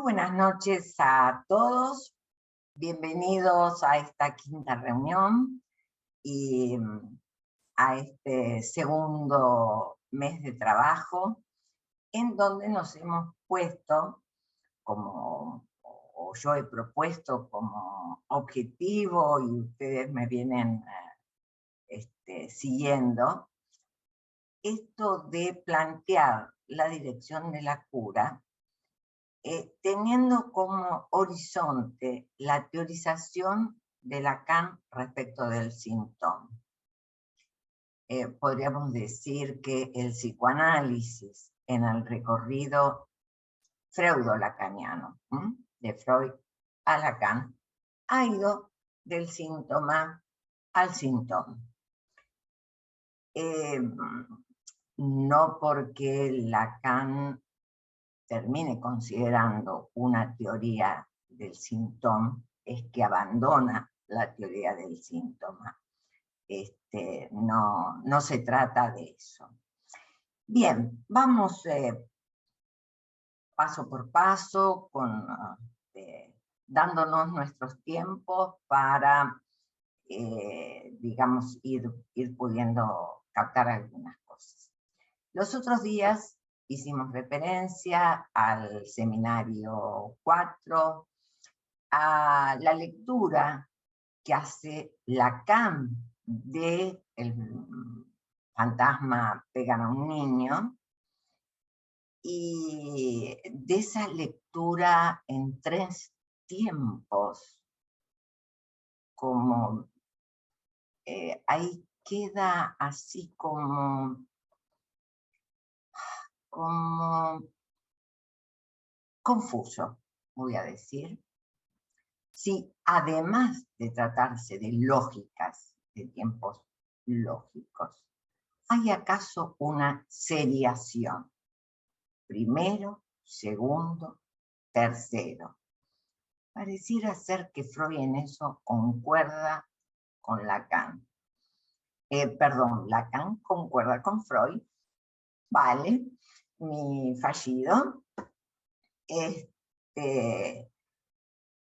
buenas noches a todos. Bienvenidos a esta quinta reunión y a este segundo mes de trabajo en donde nos hemos puesto o yo he propuesto como objetivo y ustedes me vienen siguiendo, esto de plantear la dirección de la cura teniendo como horizonte la teorización de Lacan respecto del síntoma. Podríamos decir que el psicoanálisis en el recorrido freudo-lacaniano, de Freud a Lacan, ha ido del síntoma al síntoma. No porque Lacan termine considerando una teoría del síntoma, es que abandona la teoría del síntoma. No se trata de eso. Bien, vamos paso por paso, dándonos nuestros tiempos para, digamos, ir pudiendo captar algunas cosas. Los otros días hicimos referencia al seminario 4, a la lectura que hace Lacan de El fantasma pegan a un niño, y de esa lectura en 3 tiempos, como ahí queda así como confuso, voy a decir, si además de tratarse de lógicas, de tiempos lógicos, ¿hay acaso una seriación? Primero, segundo, tercero. Pareciera ser que Freud en eso concuerda con Lacan. Lacan concuerda con Freud. Vale, mi fallido.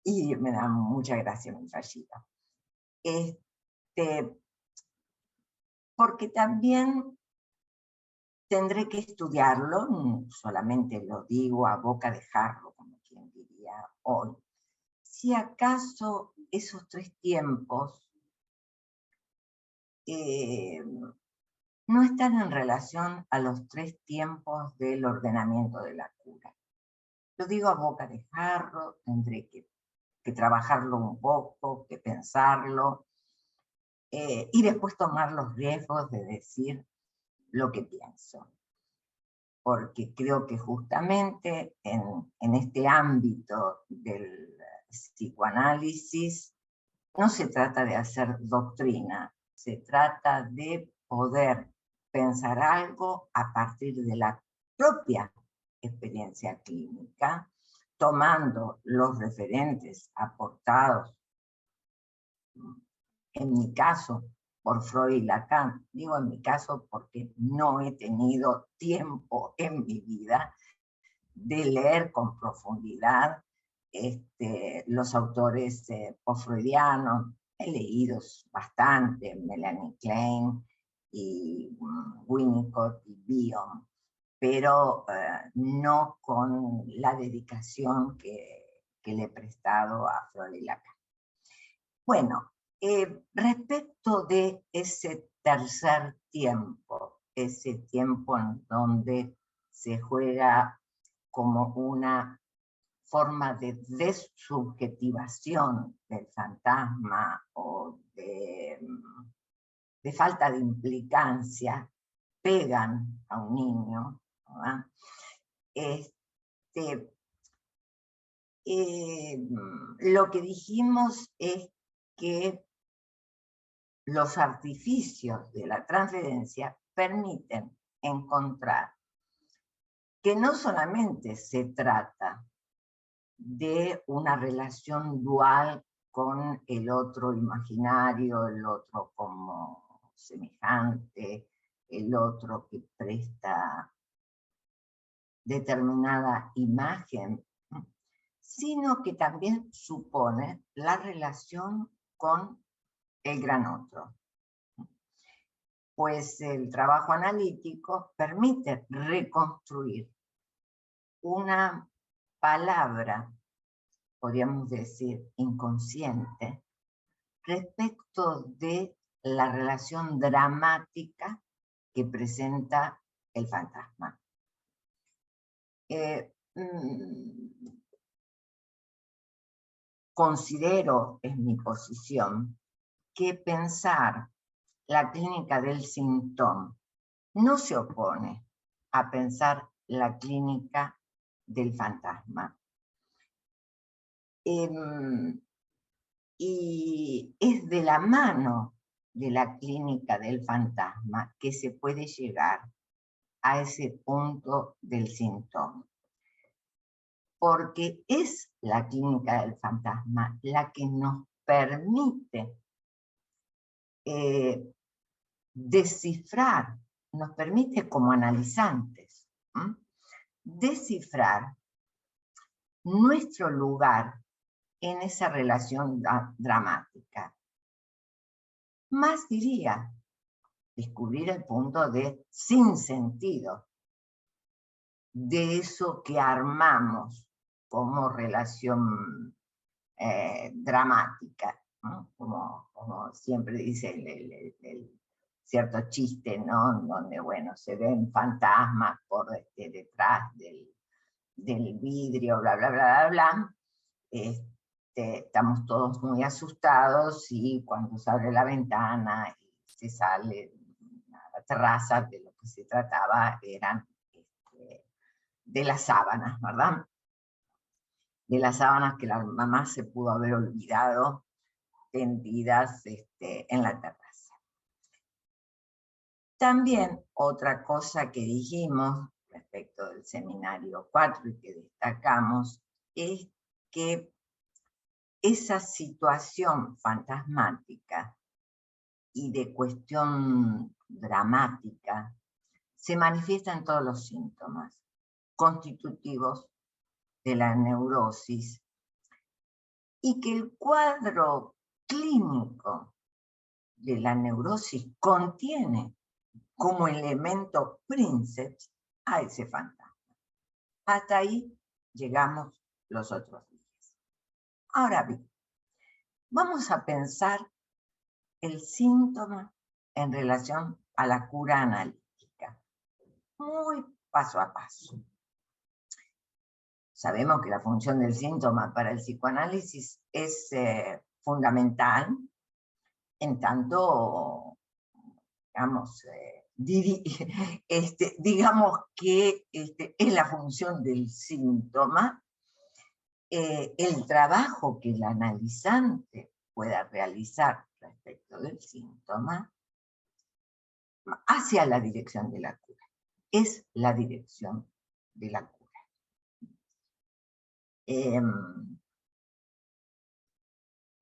Y me da mucha gracia mi fallido. Porque también tendré que estudiarlo, solamente lo digo a boca de jarro, como quien diría hoy. Si acaso esos 3 tiempos no están en relación a los 3 tiempos del ordenamiento de la cura. Lo digo a boca de jarro, tendré que trabajarlo un poco, que pensarlo, y después tomar los riesgos de decir lo que pienso. Porque creo que justamente en este ámbito del psicoanálisis no se trata de hacer doctrina, se trata de poder pensar algo a partir de la propia experiencia clínica, tomando los referentes aportados, en mi caso, por Freud y Lacan. Digo en mi caso porque no he tenido tiempo en mi vida de leer con profundidad los autores post-freudianos. He leído bastante, Melanie Klein y Winnicott y Bion, pero no con la dedicación que le he prestado a Freud y Lacan. Bueno, respecto de ese tercer tiempo, ese tiempo en donde se juega como una forma de desubjetivación del fantasma o de falta de implicancia, pegan a un niño, ¿verdad? Lo que dijimos es que los artificios de la transferencia permiten encontrar que no solamente se trata de una relación dual con el otro imaginario, el otro como semejante, el otro que presta determinada imagen, sino que también supone la relación con el gran otro. Pues el trabajo analítico permite reconstruir una palabra, podríamos decir, inconsciente, respecto de la relación dramática que presenta el fantasma. Considero, en mi posición, que pensar la clínica del síntoma no se opone a pensar la clínica del fantasma. Y es de la mano de la clínica del fantasma que se puede llegar a ese punto del síntoma. Porque es la clínica del fantasma la que nos permite descifrar, nos permite como analizantes, descifrar nuestro lugar en esa relación dramática. Más diría, descubrir el punto de sinsentido de eso que armamos como relación dramática, ¿no? Como siempre dice el cierto chiste, ¿no? Donde, bueno, se ven fantasmas por detrás del vidrio, bla, bla, bla, bla, bla. Estamos todos muy asustados y cuando se abre la ventana y se sale a la terraza, de lo que se trataba eran de las sábanas, ¿verdad? De las sábanas que la mamá se pudo haber olvidado tendidas en la terraza. También otra cosa que dijimos respecto del seminario 4 y que destacamos es que esa situación fantasmática y de cuestión dramática se manifiesta en todos los síntomas constitutivos de la neurosis y que el cuadro clínico de la neurosis contiene como elemento princeps a ese fantasma. Hasta ahí llegamos los otros días. Ahora bien, vamos a pensar el síntoma en relación a la cura analítica, muy paso a paso. Sabemos que la función del síntoma para el psicoanálisis es fundamental, en tanto, digamos, digamos que es la función del síntoma, el trabajo que el analizante pueda realizar respecto del síntoma hacia la dirección de la cura. Es la dirección de la cura.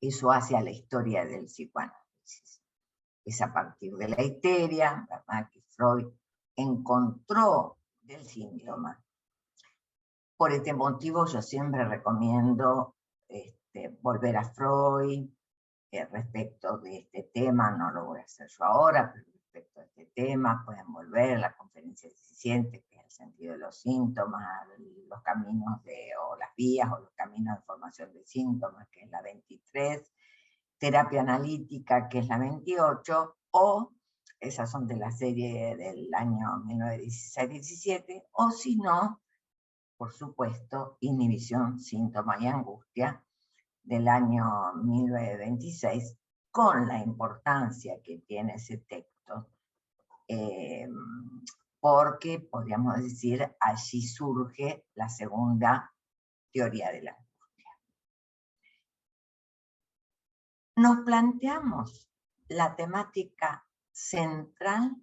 Eso hacia la historia del psicoanálisis. Es a partir de la histeria, ¿verdad?, que Freud encontró del síntoma. Por este motivo yo siempre recomiendo volver a Freud respecto de este tema, no lo voy a hacer yo ahora, pero respecto a este tema pueden volver a la conferencia 17, que es el sentido de los síntomas, los caminos o las vías o los caminos de formación de síntomas, que es la 23, terapia analítica, que es la 28, o esas son de la serie del año 1916-17, o si no, por supuesto, inhibición, síntoma y angustia, del año 1926, con la importancia que tiene ese texto, porque, podríamos decir, allí surge la segunda teoría de la angustia. Nos planteamos la temática central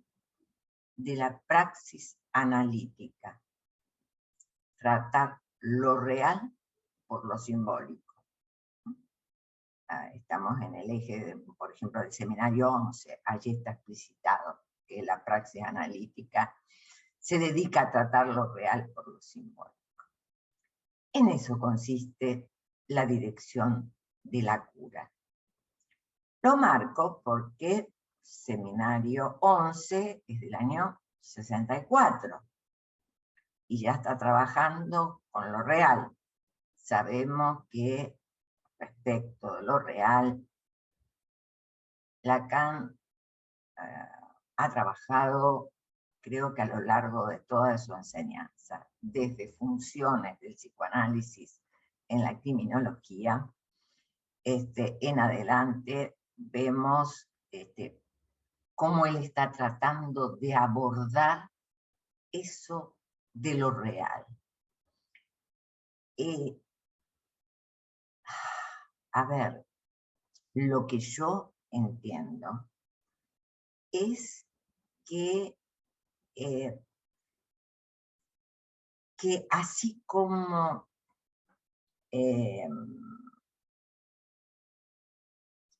de la praxis analítica, tratar lo real por lo simbólico. Estamos en el eje, por ejemplo, del seminario 11, allí está explicitado que la praxis analítica se dedica a tratar lo real por lo simbólico. En eso consiste la dirección de la cura. Lo marco porque Seminario 11 es del año 64 y ya está trabajando con lo real. Sabemos que respecto de lo real, Lacan ha trabajado, creo que a lo largo de toda su enseñanza, desde funciones del psicoanálisis en la criminología, en adelante vemos cómo él está tratando de abordar eso de lo real. A ver, lo que yo entiendo es que así como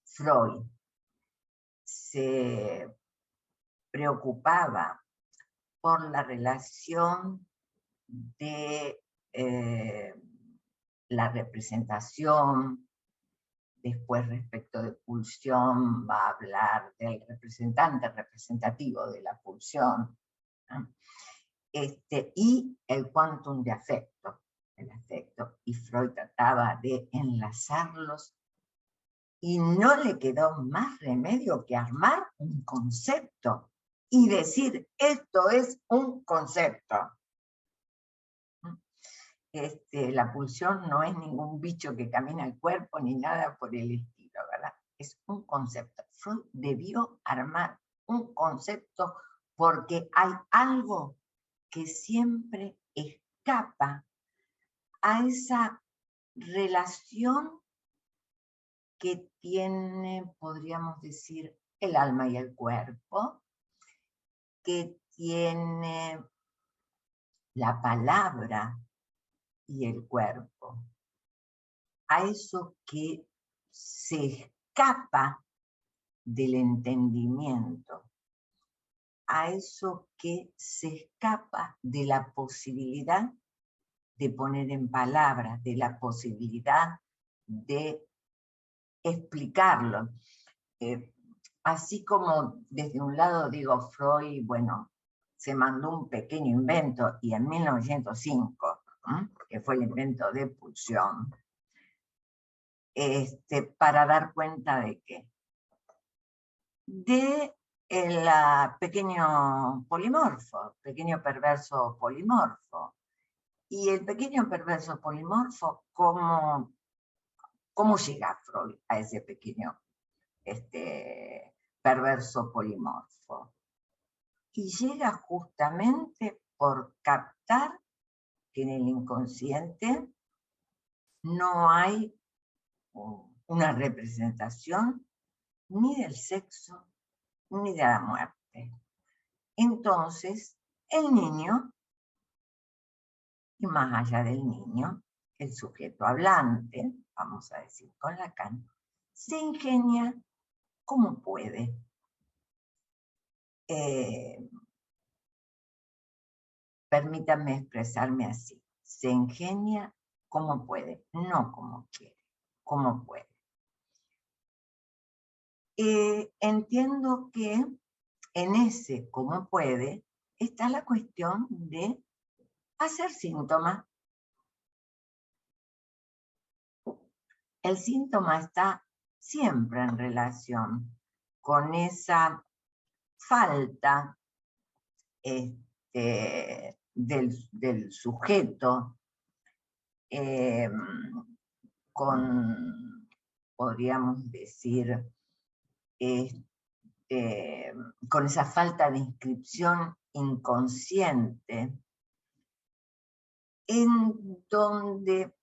Freud se preocupaba por la relación de la representación, después respecto de pulsión va a hablar del representante representativo de la pulsión, ¿no? Y el quantum de afecto, el afecto, y Freud trataba de enlazarlos y no le quedó más remedio que armar un concepto y decir, esto es un concepto. La pulsión no es ningún bicho que camina el cuerpo ni nada por el estilo, ¿verdad? Es un concepto. Freud debió armar un concepto porque hay algo que siempre escapa a esa relación que tiene, podríamos decir, el alma y el cuerpo, que tiene la palabra y el cuerpo, a eso que se escapa del entendimiento, a eso que se escapa de la posibilidad de poner en palabras, de la posibilidad de explicarlo. Así como desde un lado digo Freud, bueno, se mandó un pequeño invento y en 1905, que fue el invento de pulsión, para dar cuenta de qué. De el pequeño polimorfo, pequeño perverso polimorfo. Y el pequeño perverso polimorfo, ¿cómo llega Freud a ese pequeño perverso polimorfo? Y llega justamente por captar que en el inconsciente no hay una representación ni del sexo ni de la muerte. Entonces, el niño, y más allá del niño, el sujeto hablante, vamos a decir con Lacan, se ingenia como puede. Permítanme expresarme así. Se ingenia como puede, no como quiere, como puede. Entiendo que en ese como puede está la cuestión de hacer síntomas. El síntoma está siempre en relación con esa falta del sujeto, con, podríamos decir, con esa falta de inscripción inconsciente, en donde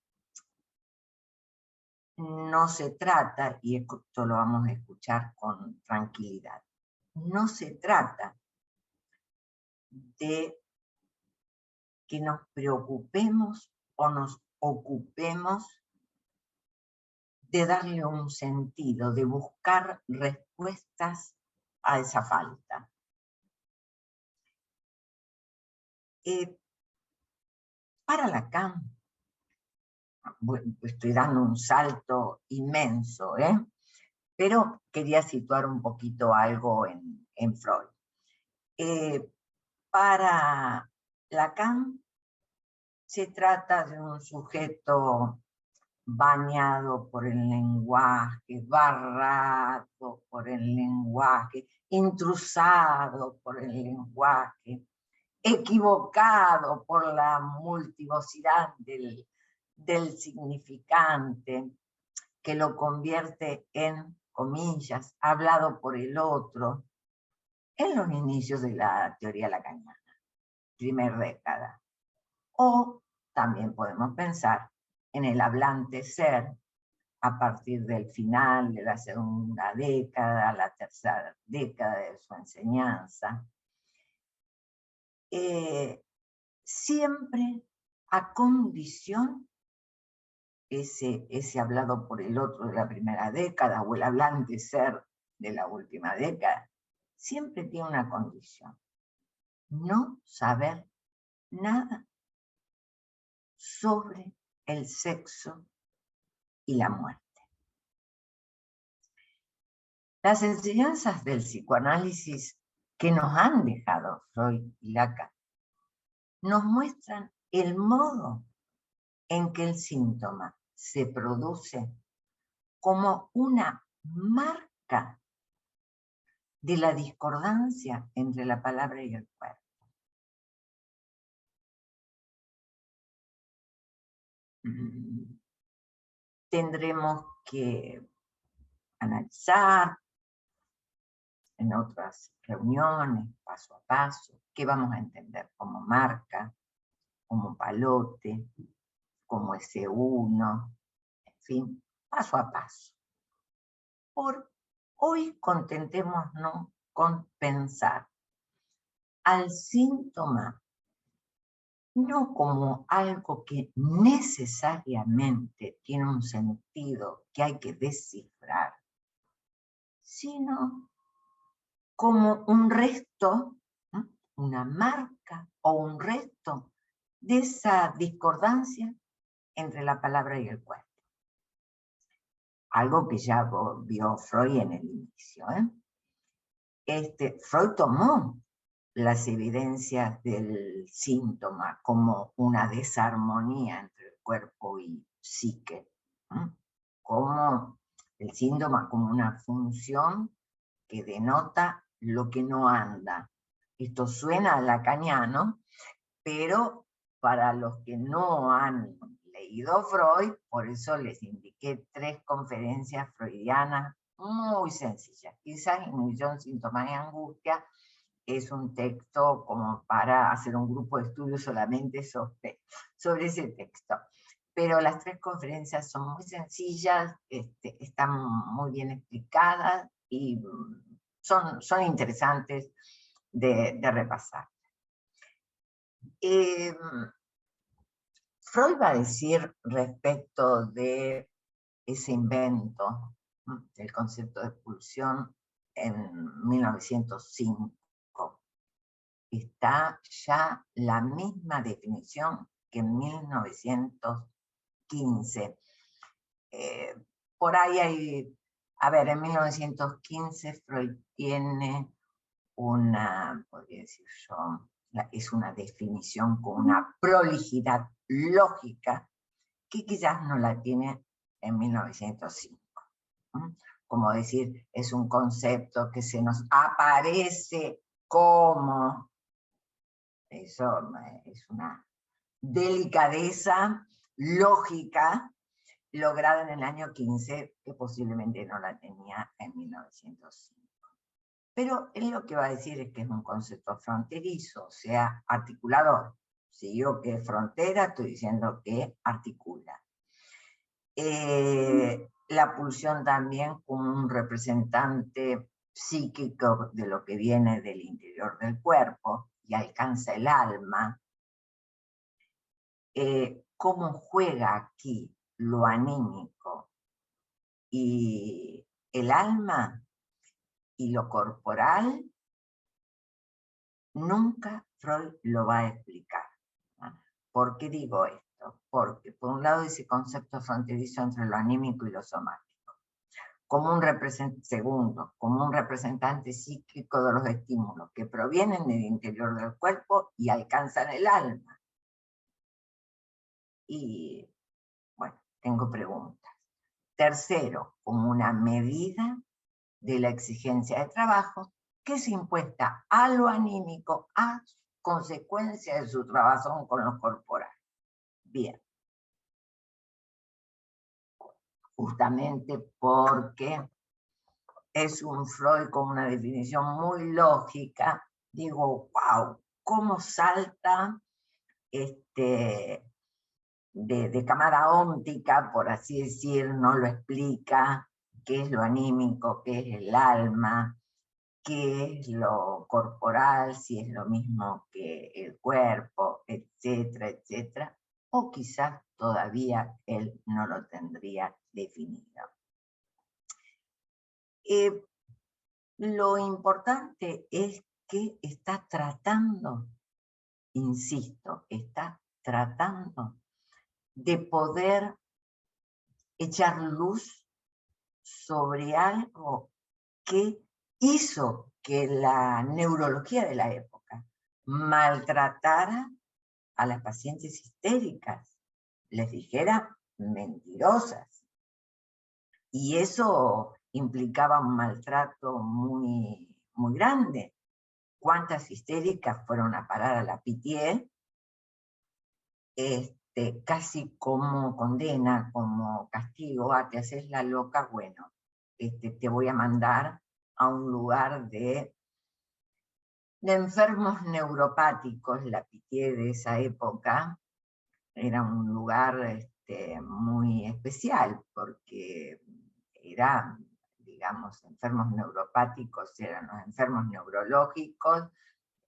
no se trata, y esto lo vamos a escuchar con tranquilidad, no se trata de que nos preocupemos o nos ocupemos de darle un sentido, de buscar respuestas a esa falta. Para Lacan, estoy dando un salto inmenso, pero quería situar un poquito algo en Freud. Para Lacan se trata de un sujeto bañado por el lenguaje, barrado por el lenguaje, intrusado por el lenguaje, equivocado por la multivocidad del significante, que lo convierte en, comillas, hablado por el otro, en los inicios de la teoría lacaniana, primera década. O también podemos pensar en el hablante ser a partir del final de la segunda década, la tercera década de su enseñanza. Siempre a condición, ese hablado por el otro de la primera década o el hablante ser de la última década, siempre tiene una condición: no saber nada sobre el sexo y la muerte. Las enseñanzas del psicoanálisis que nos han dejado Freud y Lacan nos muestran el modo en que el síntoma se produce como una marca de la discordancia entre la palabra y el cuerpo. Tendremos que analizar en otras reuniones, paso a paso, qué vamos a entender como marca, como palote, como S1, en fin, paso a paso. Por hoy contentémonos con pensar al síntoma no como algo que necesariamente tiene un sentido que hay que descifrar, sino como un resto, una marca o un resto de esa discordancia entre la palabra y el cuerpo. Algo que ya vio Freud en el inicio. Freud tomó las evidencias del síntoma como una desarmonía entre el cuerpo y psique, como el síntoma como una función que denota lo que no anda. Esto suena lacaniano, pero para los que no han leído Freud, por eso les indiqué 3 conferencias freudianas muy sencillas. Quizás Inhibición, Síntomas y Angustia es un texto como para hacer un grupo de estudio solamente sobre ese texto. Pero las 3 conferencias son muy sencillas, están muy bien explicadas y son interesantes de repasar. Freud va a decir respecto de ese invento del concepto de pulsión en 1905. Está ya la misma definición que en 1915. Por ahí hay, en 1915 Freud tiene una, podría decir yo, es una definición con una prolijidad lógica que quizás no la tiene en 1905. Como decir, es un concepto que se nos aparece como, eso es una delicadeza lógica lograda en el año 15, que posiblemente no la tenía en 1905. Pero él lo que va a decir es que es un concepto fronterizo, o sea, articulador. Si digo que es frontera, estoy diciendo que articula. La pulsión también como un representante psíquico de lo que viene del interior del cuerpo y alcanza el alma. ¿Cómo juega aquí lo anímico y el alma y lo corporal? Nunca Freud lo va a explicar. ¿Por qué digo esto? esto, porque por un lado ese concepto fronterizo entre lo anímico y lo somático, como un representante psíquico de los estímulos que provienen del interior del cuerpo y alcanzan el alma. Y bueno, tengo preguntas. Tercero, como una medida de la exigencia de trabajo que es impuesta a lo anímico a consecuencia de su trabajo con lo corporal. Bien. Justamente porque es un Freud con una definición muy lógica, digo, wow, cómo salta de cámara óptica, por así decir, no lo explica, qué es lo anímico, qué es el alma, qué es lo corporal, si es lo mismo que el cuerpo, etcétera, etcétera, o quizás todavía él no lo tendría definido. Lo importante es que está tratando, insisto, está tratando de poder echar luz sobre algo que hizo que la neurología de la época maltratara a las pacientes histéricas, les dijera mentirosas. Y eso implicaba un maltrato muy, muy grande. ¿Cuántas histéricas fueron a parar a la Pitié? Casi como condena, como castigo, te haces la loca, bueno, te voy a mandar a un lugar de enfermos neuropáticos. La Pitié de esa época era un lugar muy especial, porque era, digamos, enfermos neuropáticos, eran los enfermos neurológicos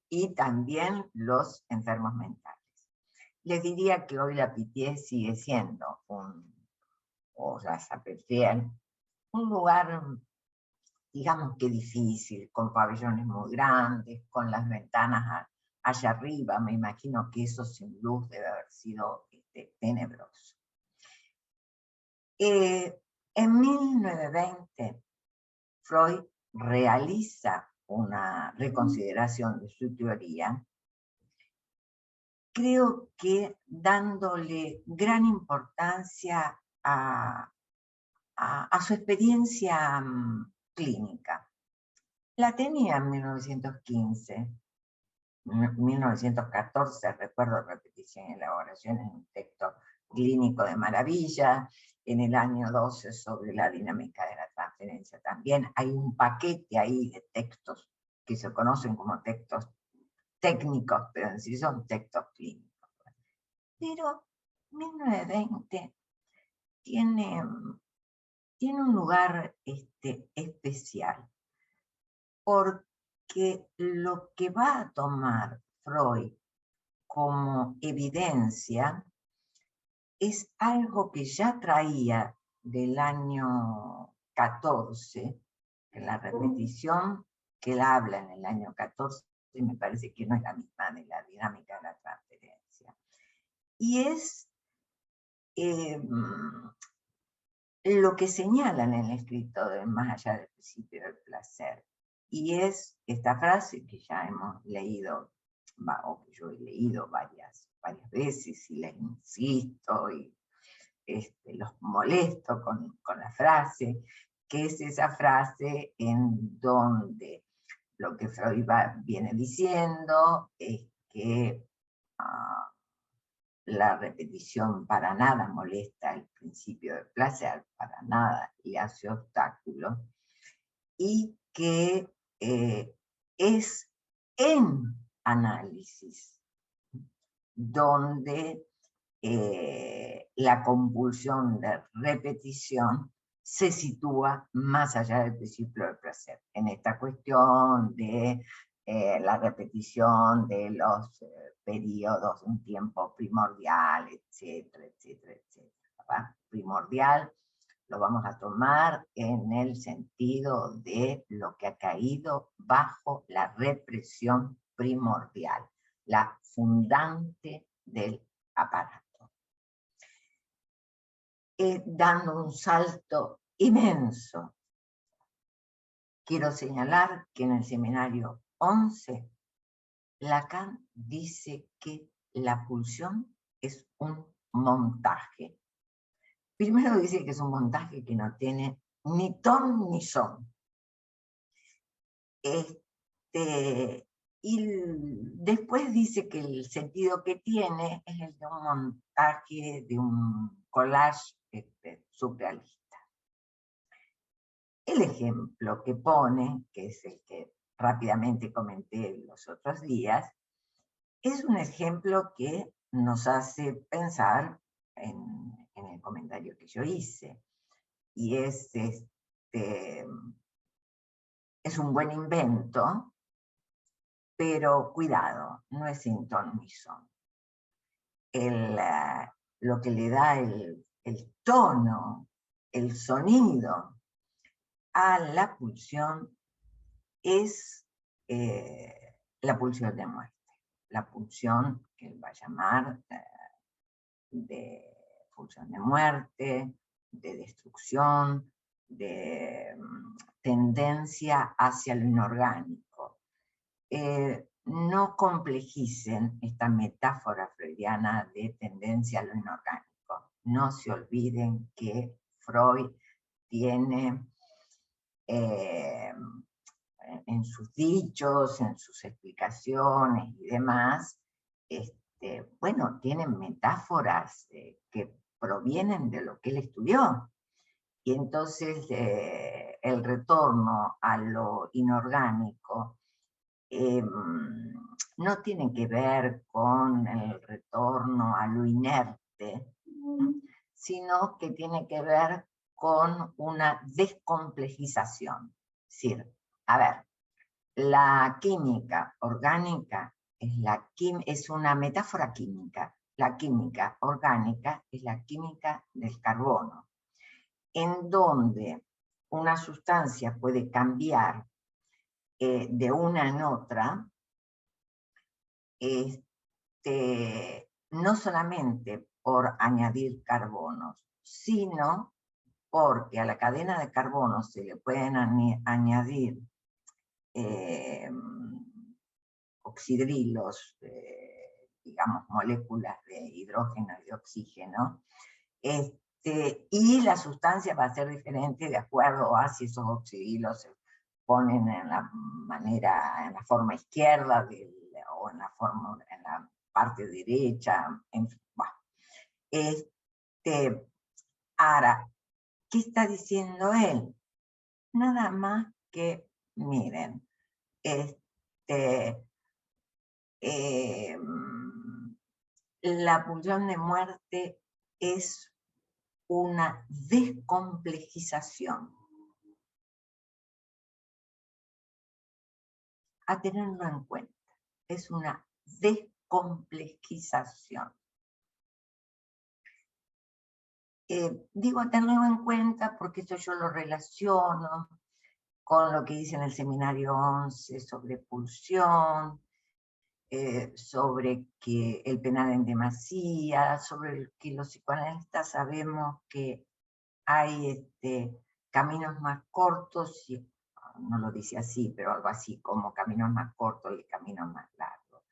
y también los enfermos mentales. Les diría que hoy la Pitié sigue siendo o la Sapefriel, un lugar, digamos que difícil, con pabellones muy grandes, con las ventanas allá arriba. Me imagino que eso sin luz debe haber sido tenebroso. En 1920, Freud realiza una reconsideración de su teoría, creo que dándole gran importancia a su experiencia clínica. La tenía en 1915, 1914, recuerdo repetición y elaboración en un texto clínico de maravilla, en el año 12 sobre la dinámica de la transferencia también. Hay un paquete ahí de textos que se conocen como textos técnicos, pero en sí son textos clínicos. Pero 1920 tiene un lugar especial, porque lo que va a tomar Freud como evidencia es algo que ya traía del año 14, en la repetición que él habla en el año 14, me parece que no es la misma de la dinámica de la transferencia. Y es lo que señalan en el escrito de Más allá del principio del placer. Y es esta frase que ya hemos leído, o que yo he leído varias veces y les insisto y los molesto con la frase, que es esa frase en donde lo que Freud viene diciendo es que la repetición para nada molesta el principio del placer, para nada le hace obstáculo, y que es en análisis donde la compulsión de repetición se sitúa más allá del principio del placer. En esta cuestión de la repetición de los periodos, un tiempo primordial, etcétera, etcétera, etcétera. Primordial lo vamos a tomar en el sentido de lo que ha caído bajo la represión primordial, la fundante del aparato. dando un salto inmenso. Quiero señalar que en el seminario 11, Lacan dice que la pulsión es un montaje. Primero dice que es un montaje que no tiene ni ton ni son. Y después dice que el sentido que tiene es el de un montaje, de un collage surrealista. El ejemplo que pone, que es el que rápidamente comenté los otros días, es un ejemplo que nos hace pensar en el comentario que yo hice. Y es un buen invento, pero cuidado, no es sin ton ni son. Lo que le da el tono, el sonido a la pulsión es la pulsión de muerte. La pulsión que él va a llamar de pulsión de muerte, de destrucción, de tendencia hacia lo inorgánico. No complejicen esta metáfora freudiana de tendencia a lo inorgánico. No se olviden que Freud tiene en sus dichos, en sus explicaciones y demás, bueno, tienen metáforas que provienen de lo que él estudió. Y entonces el retorno a lo inorgánico no tiene que ver con el retorno a lo inerte, sino que tiene que ver con una descomplejización. Es decir, a ver, la química orgánica es una metáfora química. La química orgánica es la química del carbono, en donde una sustancia puede cambiar de una en otra, no solamente por añadir carbonos, sino porque a la cadena de carbono se le pueden añadir oxidrilos, digamos, moléculas de hidrógeno y de oxígeno, y la sustancia va a ser diferente de acuerdo a si esos oxidrilos se ponen en la forma izquierda o en la parte derecha, en fin. Bueno. Ahora, ¿qué está diciendo él? Nada más que, miren, la pulsión de muerte es una descomplejización. A tenerlo en cuenta, es una descomplejización. Digo a tenerlo en cuenta porque esto yo lo relaciono con lo que dice en el seminario 11 sobre pulsión, sobre que el penal en demasía, sobre que los psicoanalistas sabemos que hay caminos más cortos, y, no lo dice así, pero algo así como caminos más cortos y caminos más largos.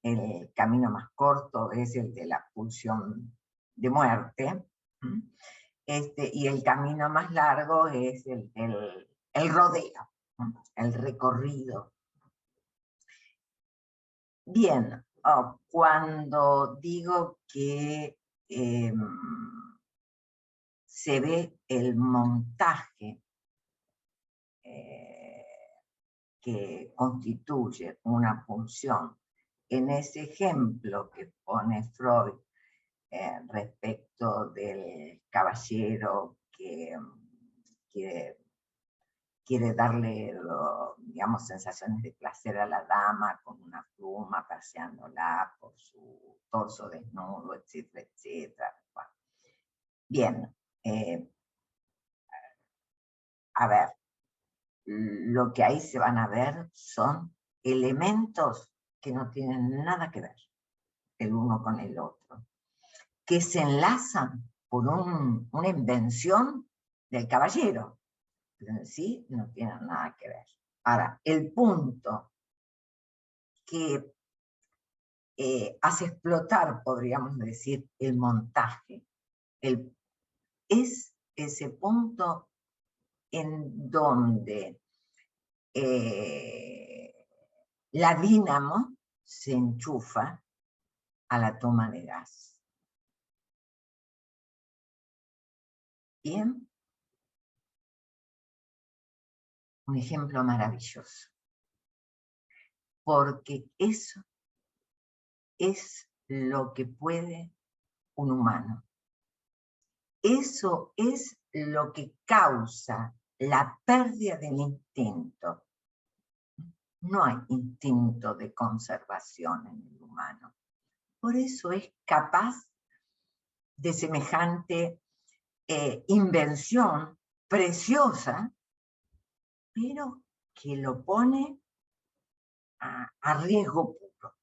El camino más corto es el de la pulsión de muerte, y el camino más largo es el rodeo, el recorrido. Bien, cuando digo que se ve el montaje que constituye una pulsión en ese ejemplo que pone Freud respecto del caballero que quiere darle, digamos, sensaciones de placer a la dama con una pluma paseándola por su torso desnudo, etcétera, etcétera. Bueno. Bien, a ver, lo que ahí se van a ver son elementos que no tienen nada que ver el uno con el otro, que se enlazan por una invención del caballero, pero en sí no tienen nada que ver. Ahora, el punto que hace explotar, podríamos decir, el montaje, es ese punto en donde la dínamo se enchufa a la toma de gas. Bien, un ejemplo maravilloso, porque eso es lo que puede un humano. Eso es lo que causa la pérdida del instinto. No hay instinto de conservación en el humano. Por eso es capaz de semejante invención preciosa, pero que lo pone a riesgo puro.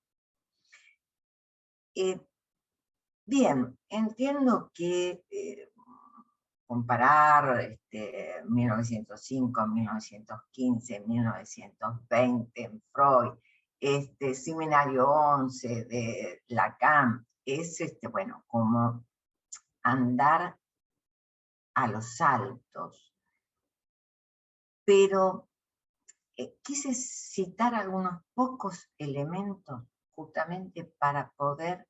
Bien, entiendo que comparar 1905, 1915, 1920 en Freud, Seminario 11 de Lacan, es bueno, como andar a los saltos. Pero quise citar algunos pocos elementos justamente para poder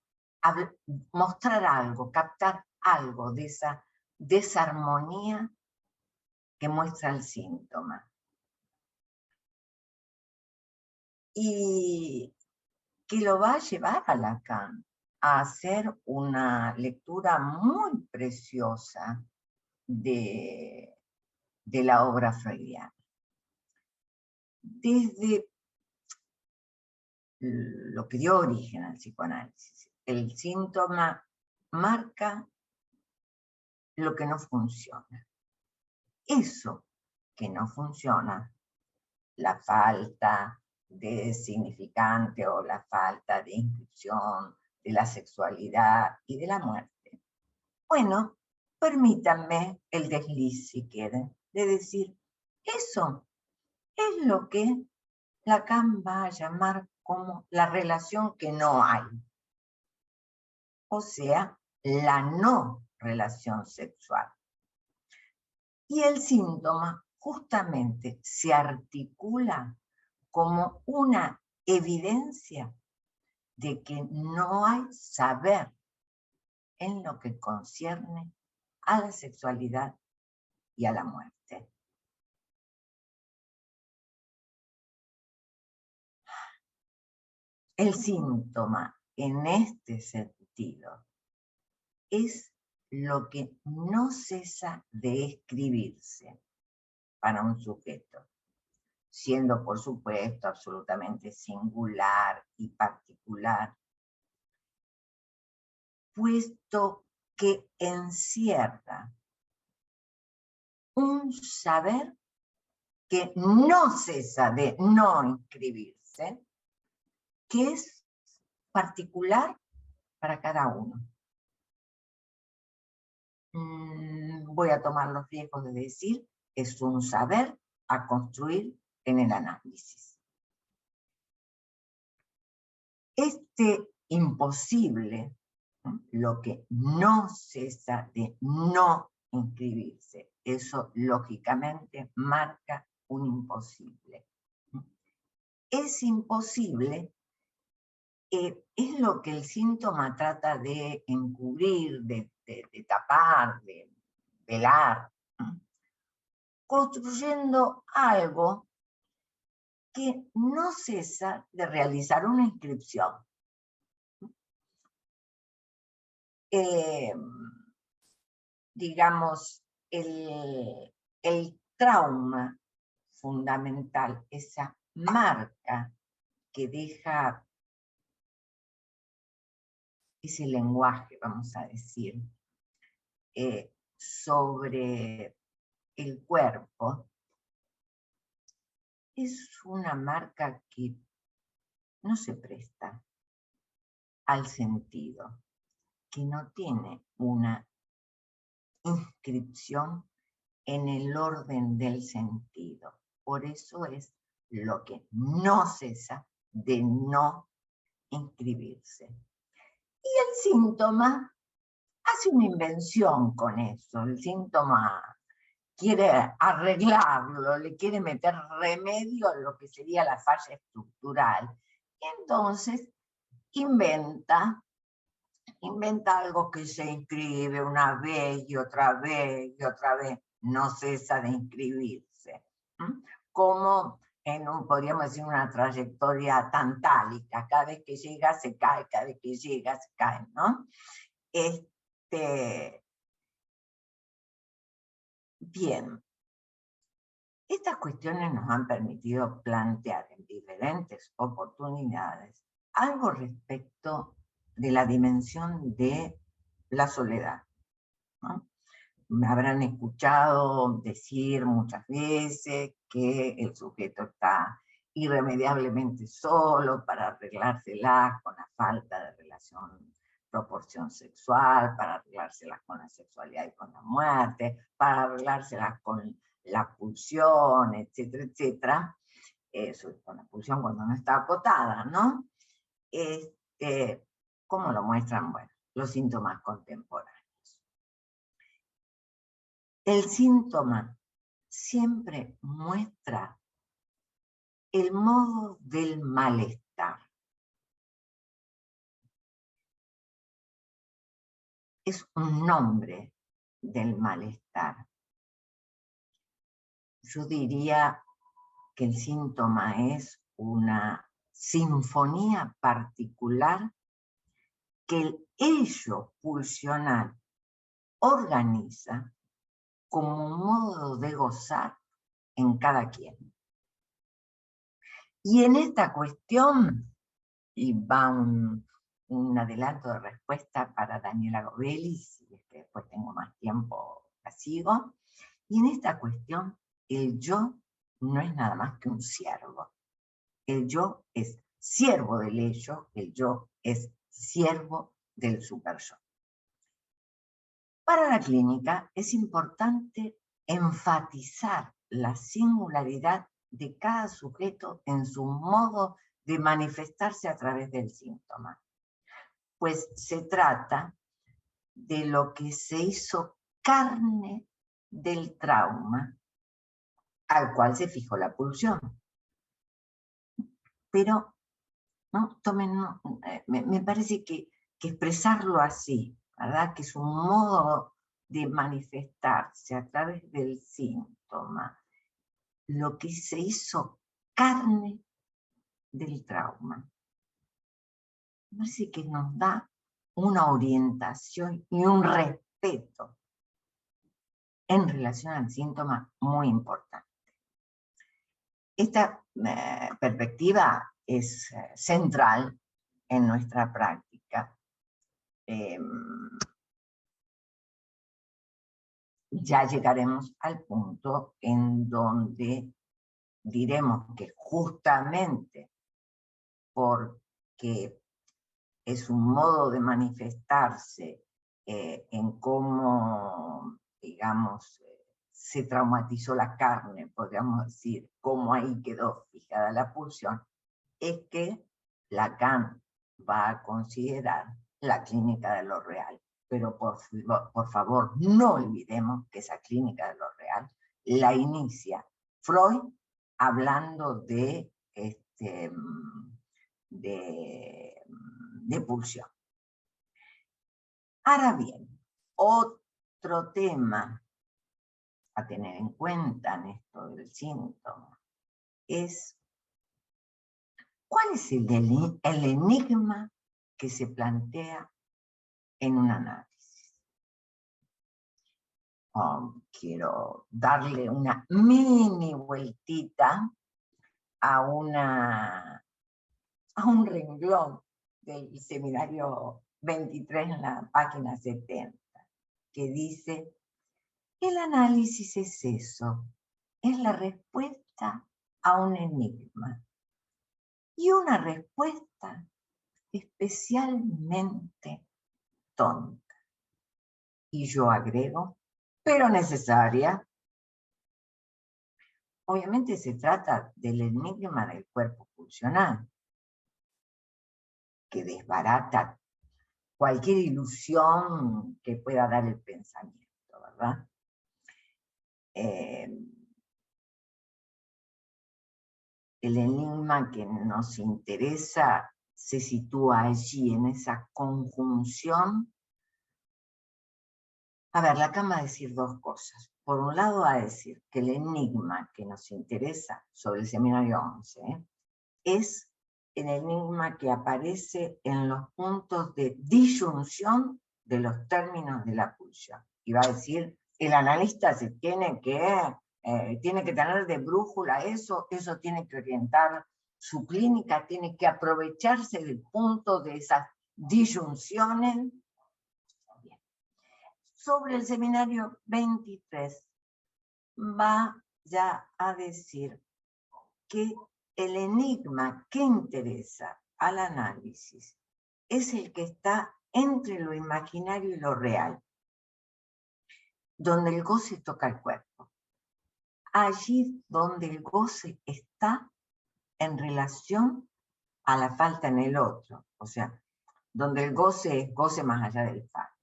mostrar algo, captar algo de esa desarmonía que muestra el síntoma. Y que lo va a llevar a Lacan a hacer una lectura muy preciosa de la obra freudiana. Desde lo que dio origen al psicoanálisis, el síntoma marca lo que no funciona. Eso que no funciona, la falta de significante o la falta de inscripción de la sexualidad y de la muerte. Bueno, permítanme el desliz, si quieren, de decir, eso es lo que Lacan va a llamar como la relación que no hay. O sea, la no relación sexual. Y el síntoma justamente se articula como una evidencia de que no hay saber en lo que concierne a la sexualidad y a la muerte. El síntoma en este sentido es lo que no cesa de escribirse para un sujeto, siendo por supuesto absolutamente singular y particular, puesto que encierra un saber que no cesa de no inscribirse, que es particular para cada uno. Voy a tomar los riesgos de decir, es un saber a construir en el análisis. Este imposible, lo que no cesa de no inscribirse, eso lógicamente marca un imposible. Es imposible, es lo que el síntoma trata de encubrir, de tapar, de velar, construyendo algo que no cesa de realizar una inscripción. Digamos, el trauma fundamental, esa marca que deja ese lenguaje, vamos a decir, sobre el cuerpo, es una marca que no se presta al sentido, que no tiene una inscripción en el orden del sentido. Por eso es lo que no cesa de no inscribirse. Y el síntoma hace una invención con eso. El síntoma quiere arreglarlo, le quiere meter remedio a lo que sería la falla estructural. Y entonces inventa algo que se inscribe una vez y otra vez y otra vez, no cesa de inscribirse. Como podríamos decir, una trayectoria tantálica, cada vez que llega se cae, cada vez que llega se cae, ¿no? Bien, estas cuestiones nos han permitido plantear en diferentes oportunidades algo respecto de la dimensión de la soledad, ¿no? Me habrán escuchado decir muchas veces que el sujeto está irremediablemente solo para arreglárselas con la falta de proporción sexual, para arreglárselas con la sexualidad y con la muerte, para arreglárselas con la pulsión, etcétera, etcétera. Eso, con la pulsión cuando no está acotada, ¿no? ¿Cómo lo muestran? Bueno, los síntomas contemporáneos. El síntoma siempre muestra el modo del malestar. Es un nombre del malestar. Yo diría que el síntoma es una sinfonía particular que el ello pulsional organiza como un modo de gozar en cada quien. Y en esta cuestión, y va un adelanto de respuesta para Daniela Gobelli, si es que después tengo más tiempo, la sigo, y en esta cuestión el yo no es nada más que un siervo. El yo es siervo del ello, el yo es siervo del superyo. Para la clínica es importante enfatizar la singularidad de cada sujeto en su modo de manifestarse a través del síntoma, pues se trata de lo que se hizo carne del trauma al cual se fijó la pulsión. Pero ¿no? Me parece que expresarlo así, ¿verdad? Que es un modo de manifestarse a través del síntoma, lo que se hizo carne del trauma. Me parece que nos da una orientación y un respeto en relación al síntoma muy importante. Esta perspectiva es central en nuestra práctica. Ya llegaremos al punto en donde diremos que justamente porque es un modo de manifestarse en cómo, digamos, se traumatizó la carne, podríamos decir, cómo ahí quedó fijada la pulsión, es que Lacan va a considerar la clínica de lo real. Pero por favor, no olvidemos que esa clínica de lo real la inicia Freud hablando de pulsión. Ahora bien, otro tema a tener en cuenta en esto del síntoma es ¿cuál es el enigma que se plantea en un análisis? Quiero darle una mini vueltita a un renglón del seminario 23 en la página 70, que dice, el análisis es eso, es la respuesta a un enigma. Y una respuesta especialmente tonta. Y yo agrego, pero necesaria. Obviamente se trata del enigma del cuerpo pulsional, que desbarata cualquier ilusión que pueda dar el pensamiento, ¿verdad? El enigma que nos interesa se sitúa allí, en esa conjunción. A ver, Lacan va a decir dos cosas. Por un lado va a decir que el enigma que nos interesa sobre el seminario 11 es el enigma que aparece en los puntos de disyunción de los términos de la pulsión. Y va a decir, el analista se tiene que tener de brújula eso tiene que orientar su clínica, tiene que aprovecharse del punto de esas disyunciones. Bien. Sobre el seminario 23 va ya a decir que el enigma que interesa al análisis es el que está entre lo imaginario y lo real, donde el goce toca el cuerpo. Allí donde el goce está en relación a la falta en el otro, o sea, donde el goce es goce más allá del fallo.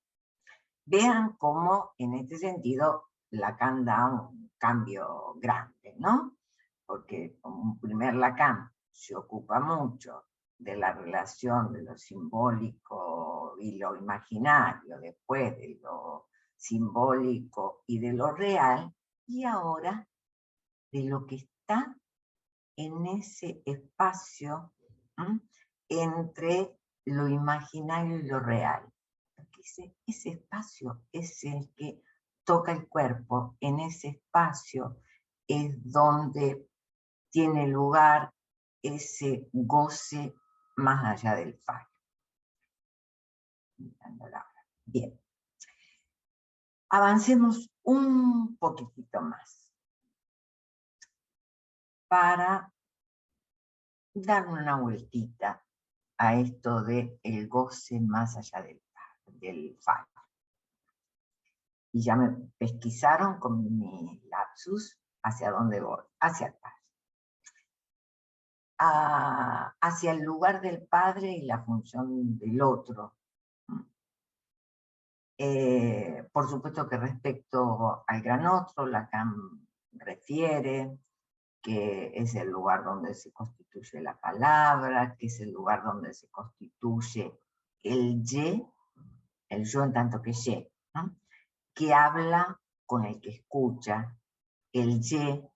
Vean cómo en este sentido Lacan da un cambio grande, ¿no? Porque como un primer Lacan se ocupa mucho de la relación de lo simbólico y lo imaginario, después de lo simbólico y de lo real, y ahora de lo que está en ese espacio entre lo imaginario y lo real. Porque ese espacio es el que toca el cuerpo, en ese espacio es donde tiene lugar ese goce más allá del fallo. Bien. Avancemos un poquitito más para dar una vueltita a esto de el goce más allá del fallo. Y ya me pesquisaron con mi lapsus hacia dónde voy, hacia atrás. Hacia el lugar del padre y la función del otro. Por supuesto que respecto al gran otro, Lacan refiere que es el lugar donde se constituye la palabra, que es el lugar donde se constituye el yo en tanto que ye, ¿no? Que habla con el que escucha, el ye,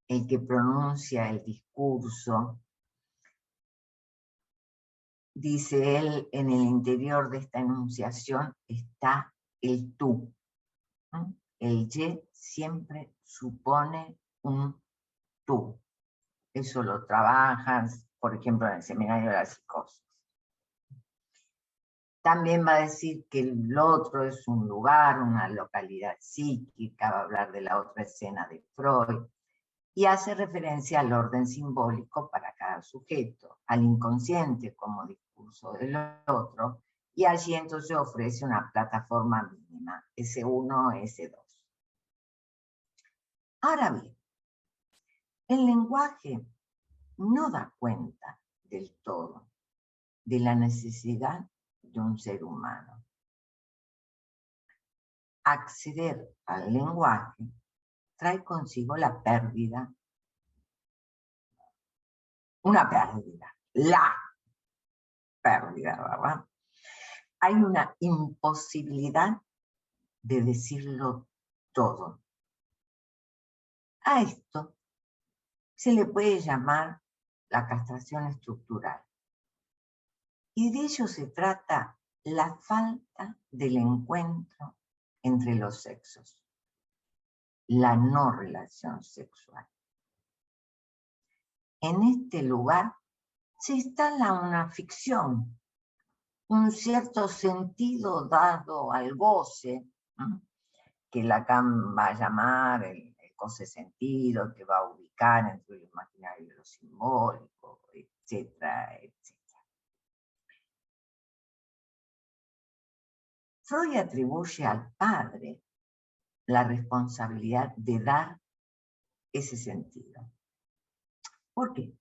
el que pronuncia el discurso. Dice él, en el interior de esta enunciación está el tú. ¿No? El ye siempre supone un tú. Eso lo trabajan, por ejemplo, en el seminario de la psicosis. También va a decir que el otro es un lugar, una localidad psíquica, va a hablar de la otra escena de Freud, y hace referencia al orden simbólico para cada sujeto, al inconsciente como discurso del otro, y allí entonces ofrece una plataforma mínima, S1, S2. Ahora bien, el lenguaje no da cuenta del todo de la necesidad de un ser humano. Acceder al lenguaje trae consigo la pérdida, una pérdida, la pérdida, ¿verdad? Hay una imposibilidad de decirlo todo. A esto se le puede llamar la castración estructural. Y de ello se trata la falta del encuentro entre los sexos, la no relación sexual. En este lugar se instala una ficción, un cierto sentido dado al goce, ¿no? Que Lacan va a llamar el goce sentido, que va a ubicar entre lo imaginario y lo simbólico, etcétera, etcétera. Freud atribuye al padre la responsabilidad de dar ese sentido. ¿Por qué?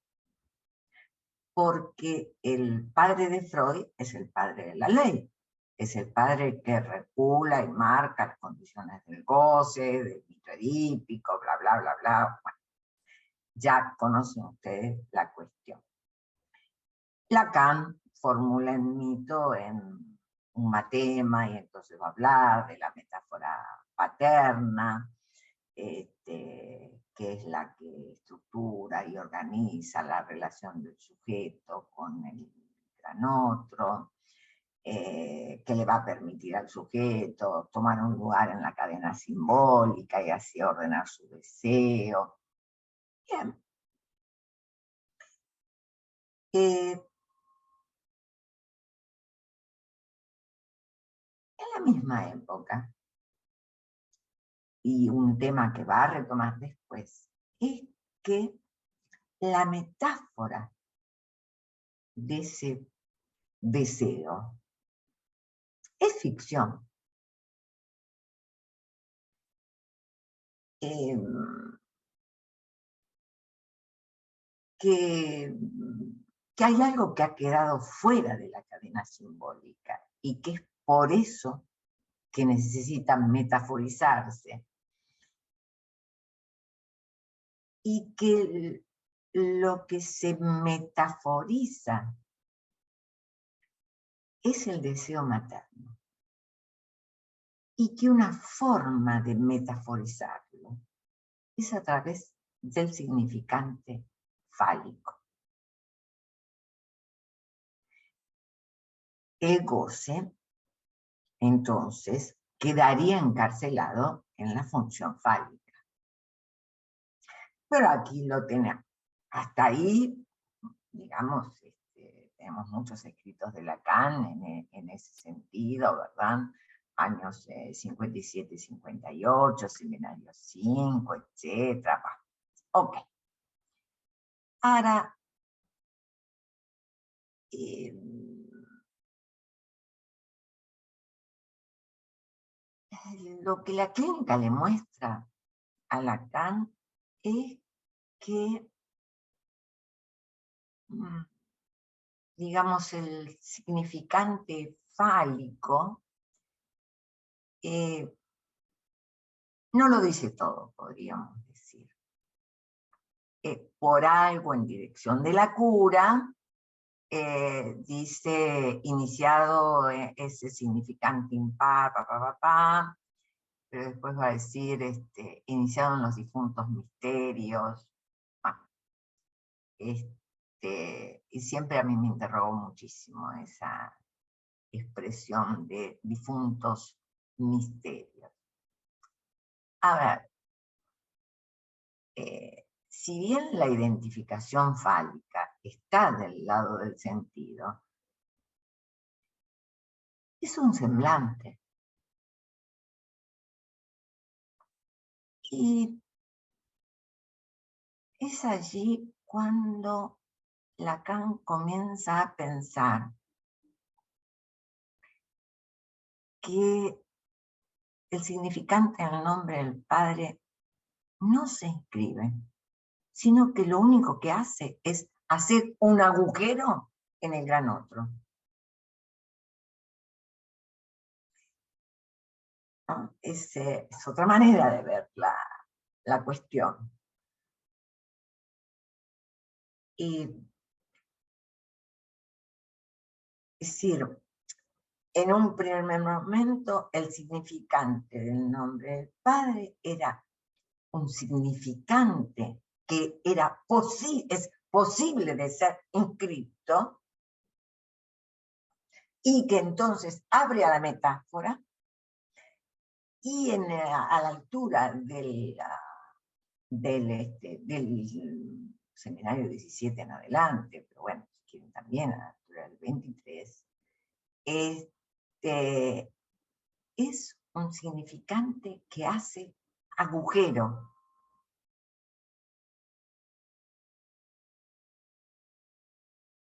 Porque el padre de Freud es el padre de la ley. Es el padre que regula y marca las condiciones del goce, del mito edípico, bla, bla, bla, bla. Bueno, ya conocen ustedes la cuestión. Lacan formula el mito en un matema y entonces va a hablar de la metáfora paterna, que es la que estructura y organiza la relación del sujeto con el gran otro, que le va a permitir al sujeto tomar un lugar en la cadena simbólica y así ordenar su deseo. Bien. En la misma época, y un tema que va a retomar después, es que la metáfora de ese deseo es ficción. Que hay algo que ha quedado fuera de la cadena simbólica y que es por eso que necesita metaforizarse. Y que lo que se metaforiza es el deseo materno. Y que una forma de metaforizarlo es a través del significante fálico. El goce, entonces, quedaría encarcelado en la función fálica. Pero aquí lo tenemos. Hasta ahí, digamos, tenemos muchos escritos de Lacan en ese sentido, ¿verdad? Años 57 y 58, Seminario 5, etc. Ok. Ahora, lo que la clínica le muestra a Lacan es que, digamos, el significante fálico no lo dice todo, podríamos decir. Por algo en dirección de la cura, dice iniciado ese significante impar, pero después va a decir iniciado en los difuntos misterios. Y siempre a mí me interrogó muchísimo esa expresión de difuntos misterios. A ver, si bien la identificación fálica está del lado del sentido, es un semblante. Y es allí cuando Lacan comienza a pensar que el significante en el nombre del Padre no se inscribe, sino que lo único que hace es hacer un agujero en el gran otro. ¿No? Es otra manera de ver la cuestión. Y, es decir, en un primer momento el significante del nombre del Padre era un significante que es posible de ser inscrito y que entonces abre a la metáfora y a la altura del seminario 17 en adelante, pero bueno, si quieren también a la altura del 23, es un significante que hace agujero.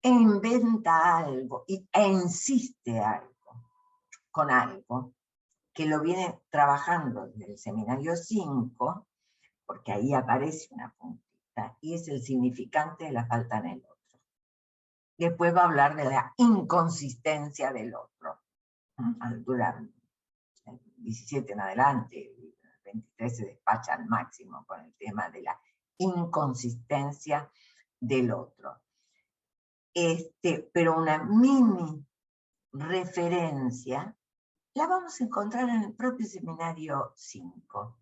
E inventa algo e insiste algo con algo. que lo viene trabajando desde el seminario 5, porque ahí aparece una puntita, y es el significante de la falta en el otro. Después va a hablar de la inconsistencia del otro. Dura 17 en adelante, 23 se despacha al máximo con el tema de la inconsistencia del otro. Pero una mini referencia la vamos a encontrar en el propio seminario 5.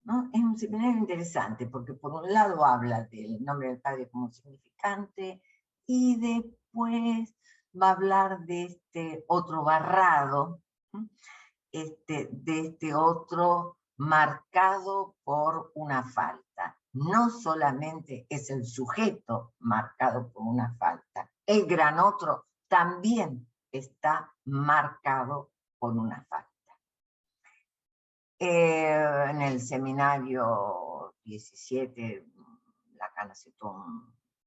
¿No? Es un seminario interesante porque por un lado habla del nombre del Padre como significante y después va a hablar de este otro barrado, de este otro marcado por una falta. No solamente es el sujeto marcado por una falta, el gran otro también está marcado por una falta. En el seminario 17, Lacan hace todo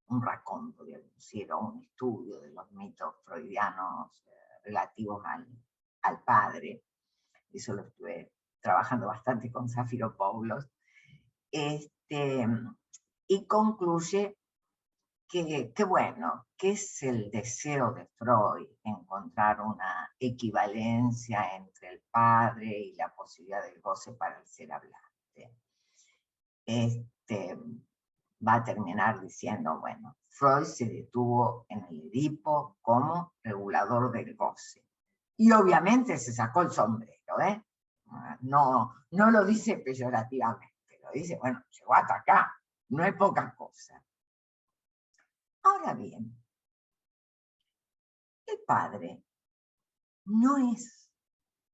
un raconto, un estudio de los mitos freudianos relativos al padre. Eso lo estuve trabajando bastante con Zafiropoulos. Y concluye que bueno, que es el deseo de Freud, encontrar una equivalencia entre el padre y la posibilidad del goce para el ser hablante. Va a terminar diciendo, bueno, Freud se detuvo en el Edipo como regulador del goce. Y obviamente se sacó el sombrero, ¿eh? No lo dice peyorativamente, lo dice, bueno, llegó hasta acá, no es poca cosa. Ahora bien, el padre no es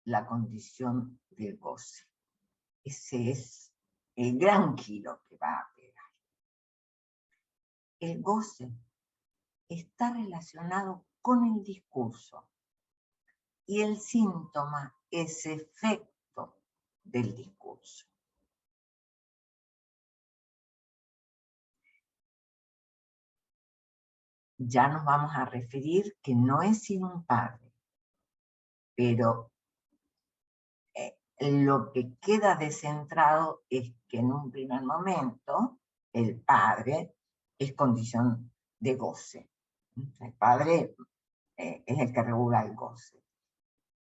la condición del goce. Ese es el gran giro que va a pegar. El goce está relacionado con el discurso y el síntoma es efecto del discurso. Ya nos vamos a referir que no es sin un padre, pero lo que queda descentrado es que en un primer momento el padre es condición de goce. El padre es el que regula el goce,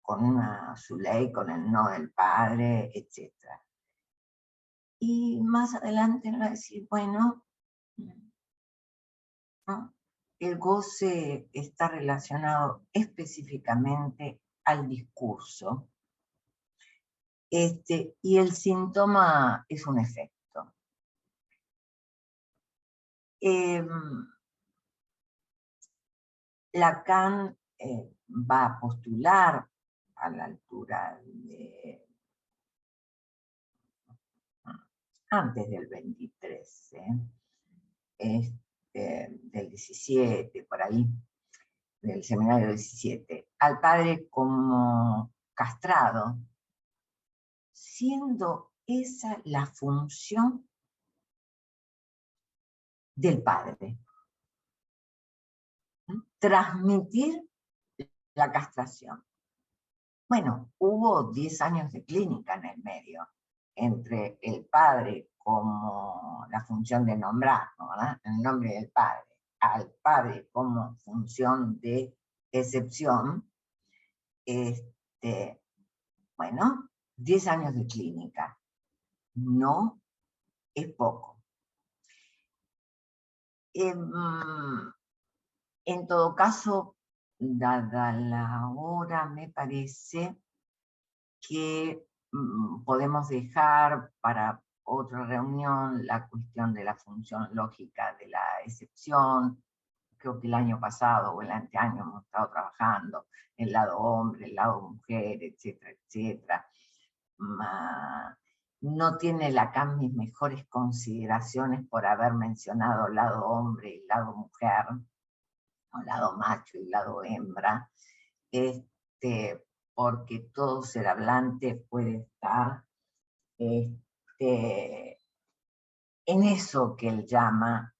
con su ley, con el no del padre, etc. Y más adelante va a decir, bueno, ¿no? El goce está relacionado específicamente al discurso, y el síntoma es un efecto. Lacan va a postular a la altura de antes del 23, del 17, por ahí, del seminario 17, al padre como castrado, siendo esa la función del padre. Transmitir la castración. Bueno, hubo 10 años de clínica en el medio, entre el padre como la función de nombrar, ¿verdad? El nombre del padre, al padre como función de excepción. Bueno, 10 años de clínica. No es poco. En todo caso, dada la hora, me parece que podemos dejar para otra reunión la cuestión de la función lógica de la excepción. Creo que el año pasado o el anteaño hemos estado trabajando el lado hombre, el lado mujer, etcétera, etcétera. No tiene Lacan mis mejores consideraciones por haber mencionado el lado hombre y el lado mujer, o lado macho y lado hembra, porque todo ser hablante puede estar en eso que él llama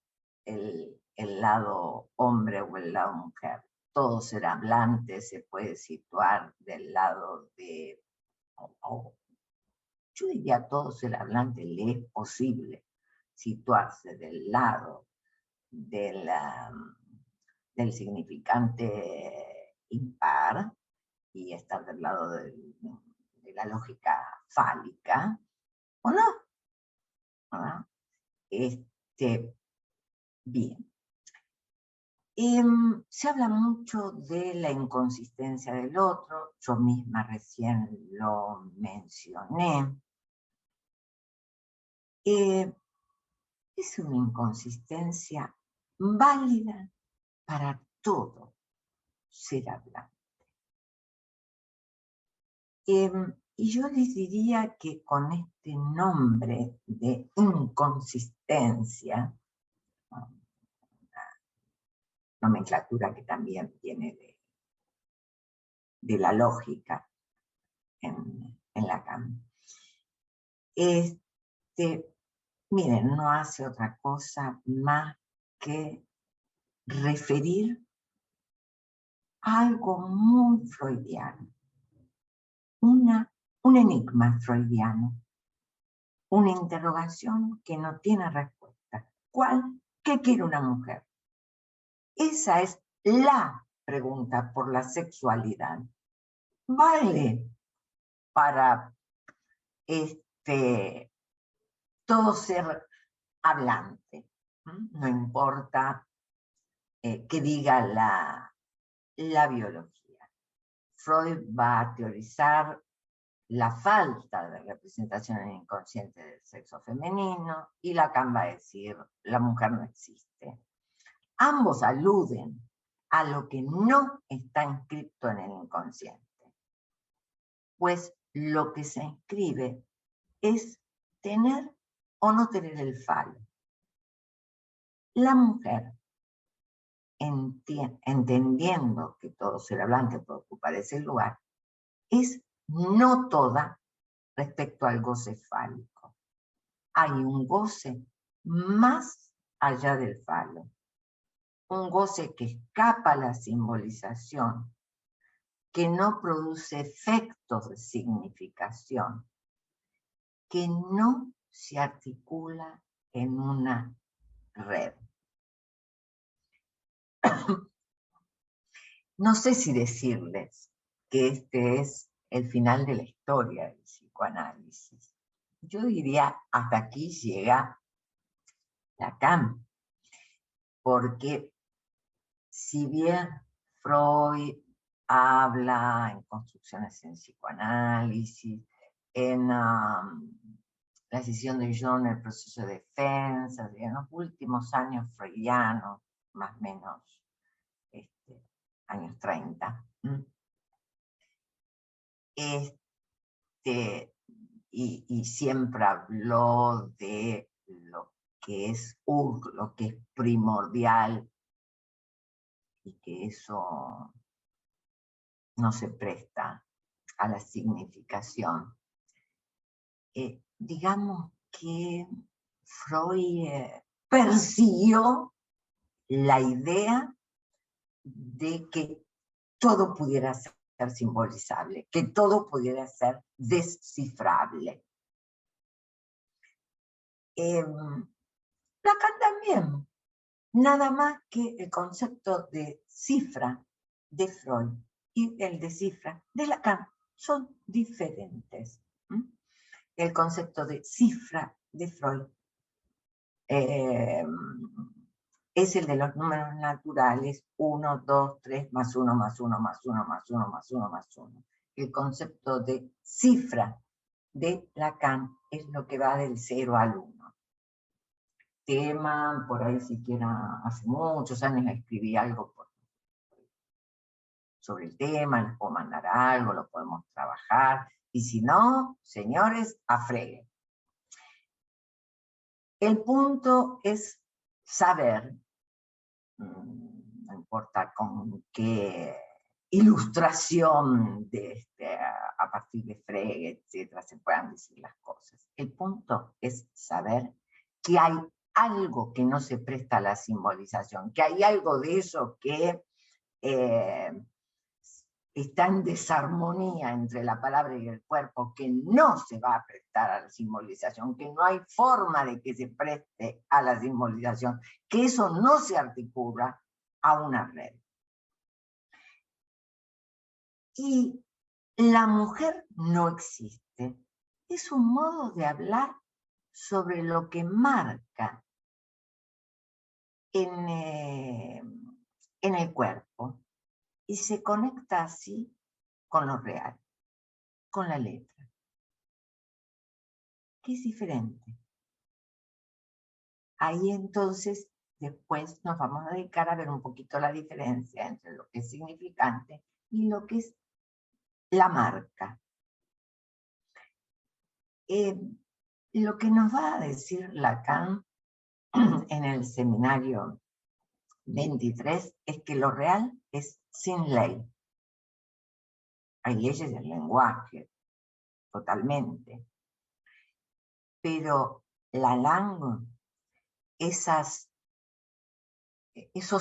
el lado hombre o el lado mujer. Todo ser hablante se puede situar del lado de yo diría a todos el hablante le es posible situarse del lado del significante impar y estar del lado de la lógica fálica, ¿o no? ¿Ah? Bien. Se habla mucho de la inconsistencia del otro, yo misma recién lo mencioné. Es una inconsistencia válida para todo ser hablante. Y yo les diría que con este nombre de inconsistencia, una nomenclatura que también viene de la lógica en Lacan, miren, no hace otra cosa más que referir algo muy freudiano, un enigma freudiano, una interrogación que no tiene respuesta. ¿Cuál? ¿Qué quiere una mujer? Esa es la pregunta por la sexualidad. Vale para todo ser hablante. No importa que diga la biología. Freud va a teorizar la falta de representación en el inconsciente del sexo femenino y Lacan va a decir la mujer no existe. Ambos aluden a lo que no está inscrito en el inconsciente, pues lo que se inscribe es tener o no tener el falo. La mujer, entendiendo que todo ser hablante puede ocupar ese lugar, es no toda respecto al goce fálico. Hay un goce más allá del falo, un goce que escapa a la simbolización, que no produce efectos de significación, que no se articula en una red. No sé si decirles que este es el final de la historia del psicoanálisis. Yo diría, hasta aquí llega Lacan, porque si bien Freud habla en construcciones en psicoanálisis, en la decisión de Jung, el proceso de defensa, en los últimos años freudianos, más o menos años 30. Y siempre habló de lo que es lo que es primordial, y que eso no se presta a la significación. Digamos que Freud persiguió la idea de que todo pudiera ser simbolizable, que todo pudiera ser descifrable. Lacan también, nada más que el concepto de cifra de Freud y el de cifra de Lacan son diferentes. El concepto de cifra de Freud es el de los números naturales, 1, 2, 3, más 1, más 1, más 1, más 1, más 1, más 1. El concepto de cifra de Lacan es lo que va del 0 al 1. Tema, por ahí siquiera hace muchos años escribí algo sobre el tema, les puedo mandar algo, lo podemos trabajar, y si no, señores, a fregue. El punto es saber, no importa con qué ilustración a partir de Frege, etcétera, se puedan decir las cosas. El punto es saber que hay algo que no se presta a la simbolización, que hay algo de eso que está en desarmonía entre la palabra y el cuerpo, que no se va a prestar a la simbolización, que no hay forma de que se preste a la simbolización, que eso no se articula a una red. Y la mujer no existe. Es un modo de hablar sobre lo que marca en el cuerpo y se conecta así con lo real, con la letra, que es diferente. Ahí entonces después nos vamos a dedicar a ver un poquito la diferencia entre lo que es significante y lo que es la marca. Lo que nos va a decir Lacan en el seminario 23 es que lo real es sin ley. Hay leyes del lenguaje, totalmente. Pero la lengua, esos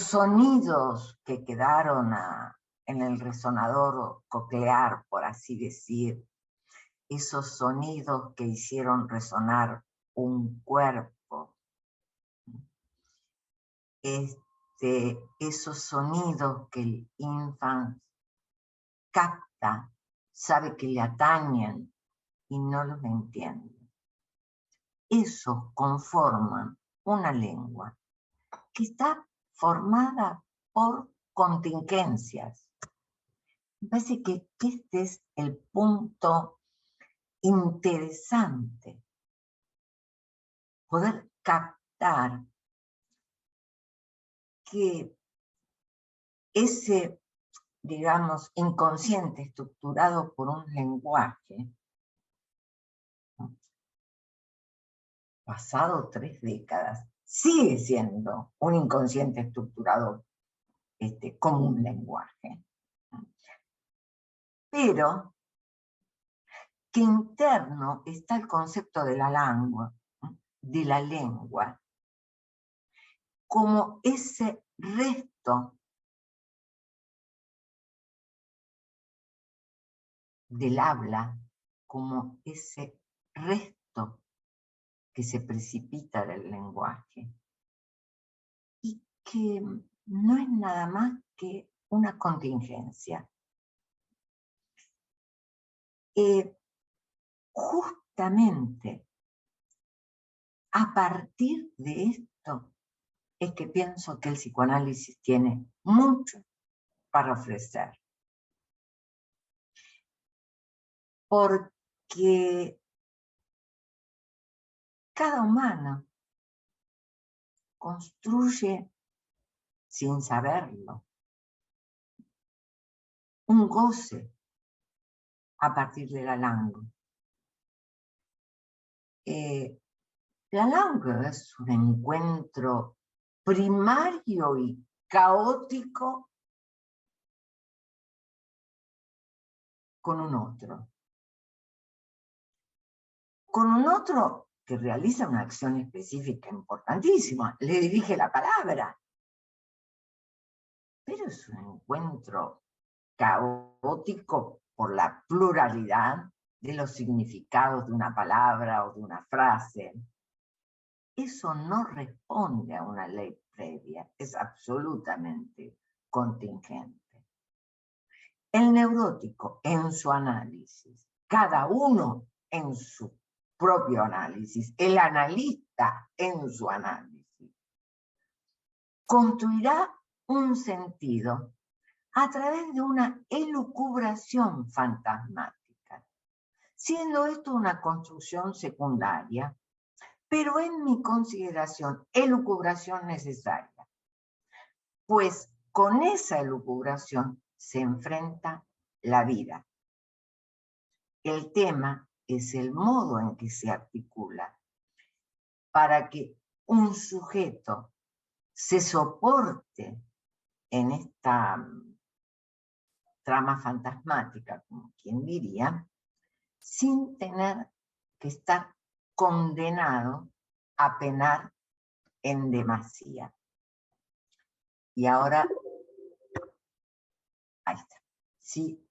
sonidos que quedaron en el resonador coclear, por así decir, esos sonidos que hicieron resonar un cuerpo, esos sonidos que el infante capta, sabe que le atañen y no los entiende. Esos conforman una lengua que está formada por contingencias. Me parece que este es el punto interesante, poder captar que ese, digamos, inconsciente estructurado por un lenguaje, ¿no?, pasado 3 décadas, sigue siendo un inconsciente estructurado como un lenguaje, ¿no?, pero que interno está el concepto de la lengua, ¿no?, de la lengua, como ese resto del habla, como ese resto que se precipita del lenguaje, y que no es nada más que una contingencia. Justamente a partir de esto es que pienso que el psicoanálisis tiene mucho para ofrecer. Porque cada humano construye, sin saberlo, un goce a partir de la lengua. La lengua es un encuentro primario y caótico con un otro. Con un otro que realiza una acción específica importantísima, le dirige la palabra. Pero es un encuentro caótico por la pluralidad de los significados de una palabra o de una frase. Eso no responde a una ley previa, es absolutamente contingente. El neurótico en su análisis, cada uno en su propio análisis, el analista en su análisis, construirá un sentido a través de una elucubración fantasmática, siendo esto una construcción secundaria, pero en mi consideración, elucubración necesaria, pues con esa elucubración se enfrenta la vida. El tema es el modo en que se articula para que un sujeto se soporte en esta trama fantasmática, como quien diría, sin tener que estar condenado a penar en demasía. Y ahora, ahí está. Sí,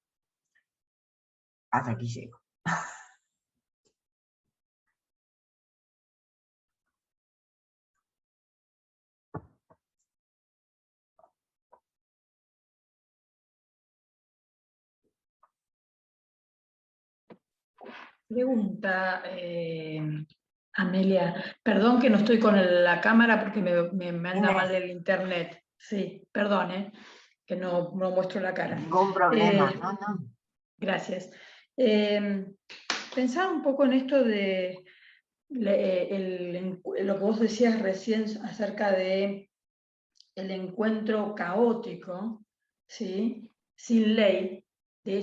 hasta aquí llego. Pregunta, Amelia, perdón que no estoy con la cámara porque me anda mal Inés, el internet. Sí, perdón, que no muestro la cara. ningún problema, no, no. Gracias. Pensaba un poco en esto de lo que vos decías recién acerca de el encuentro caótico, ¿sí? Sin ley, de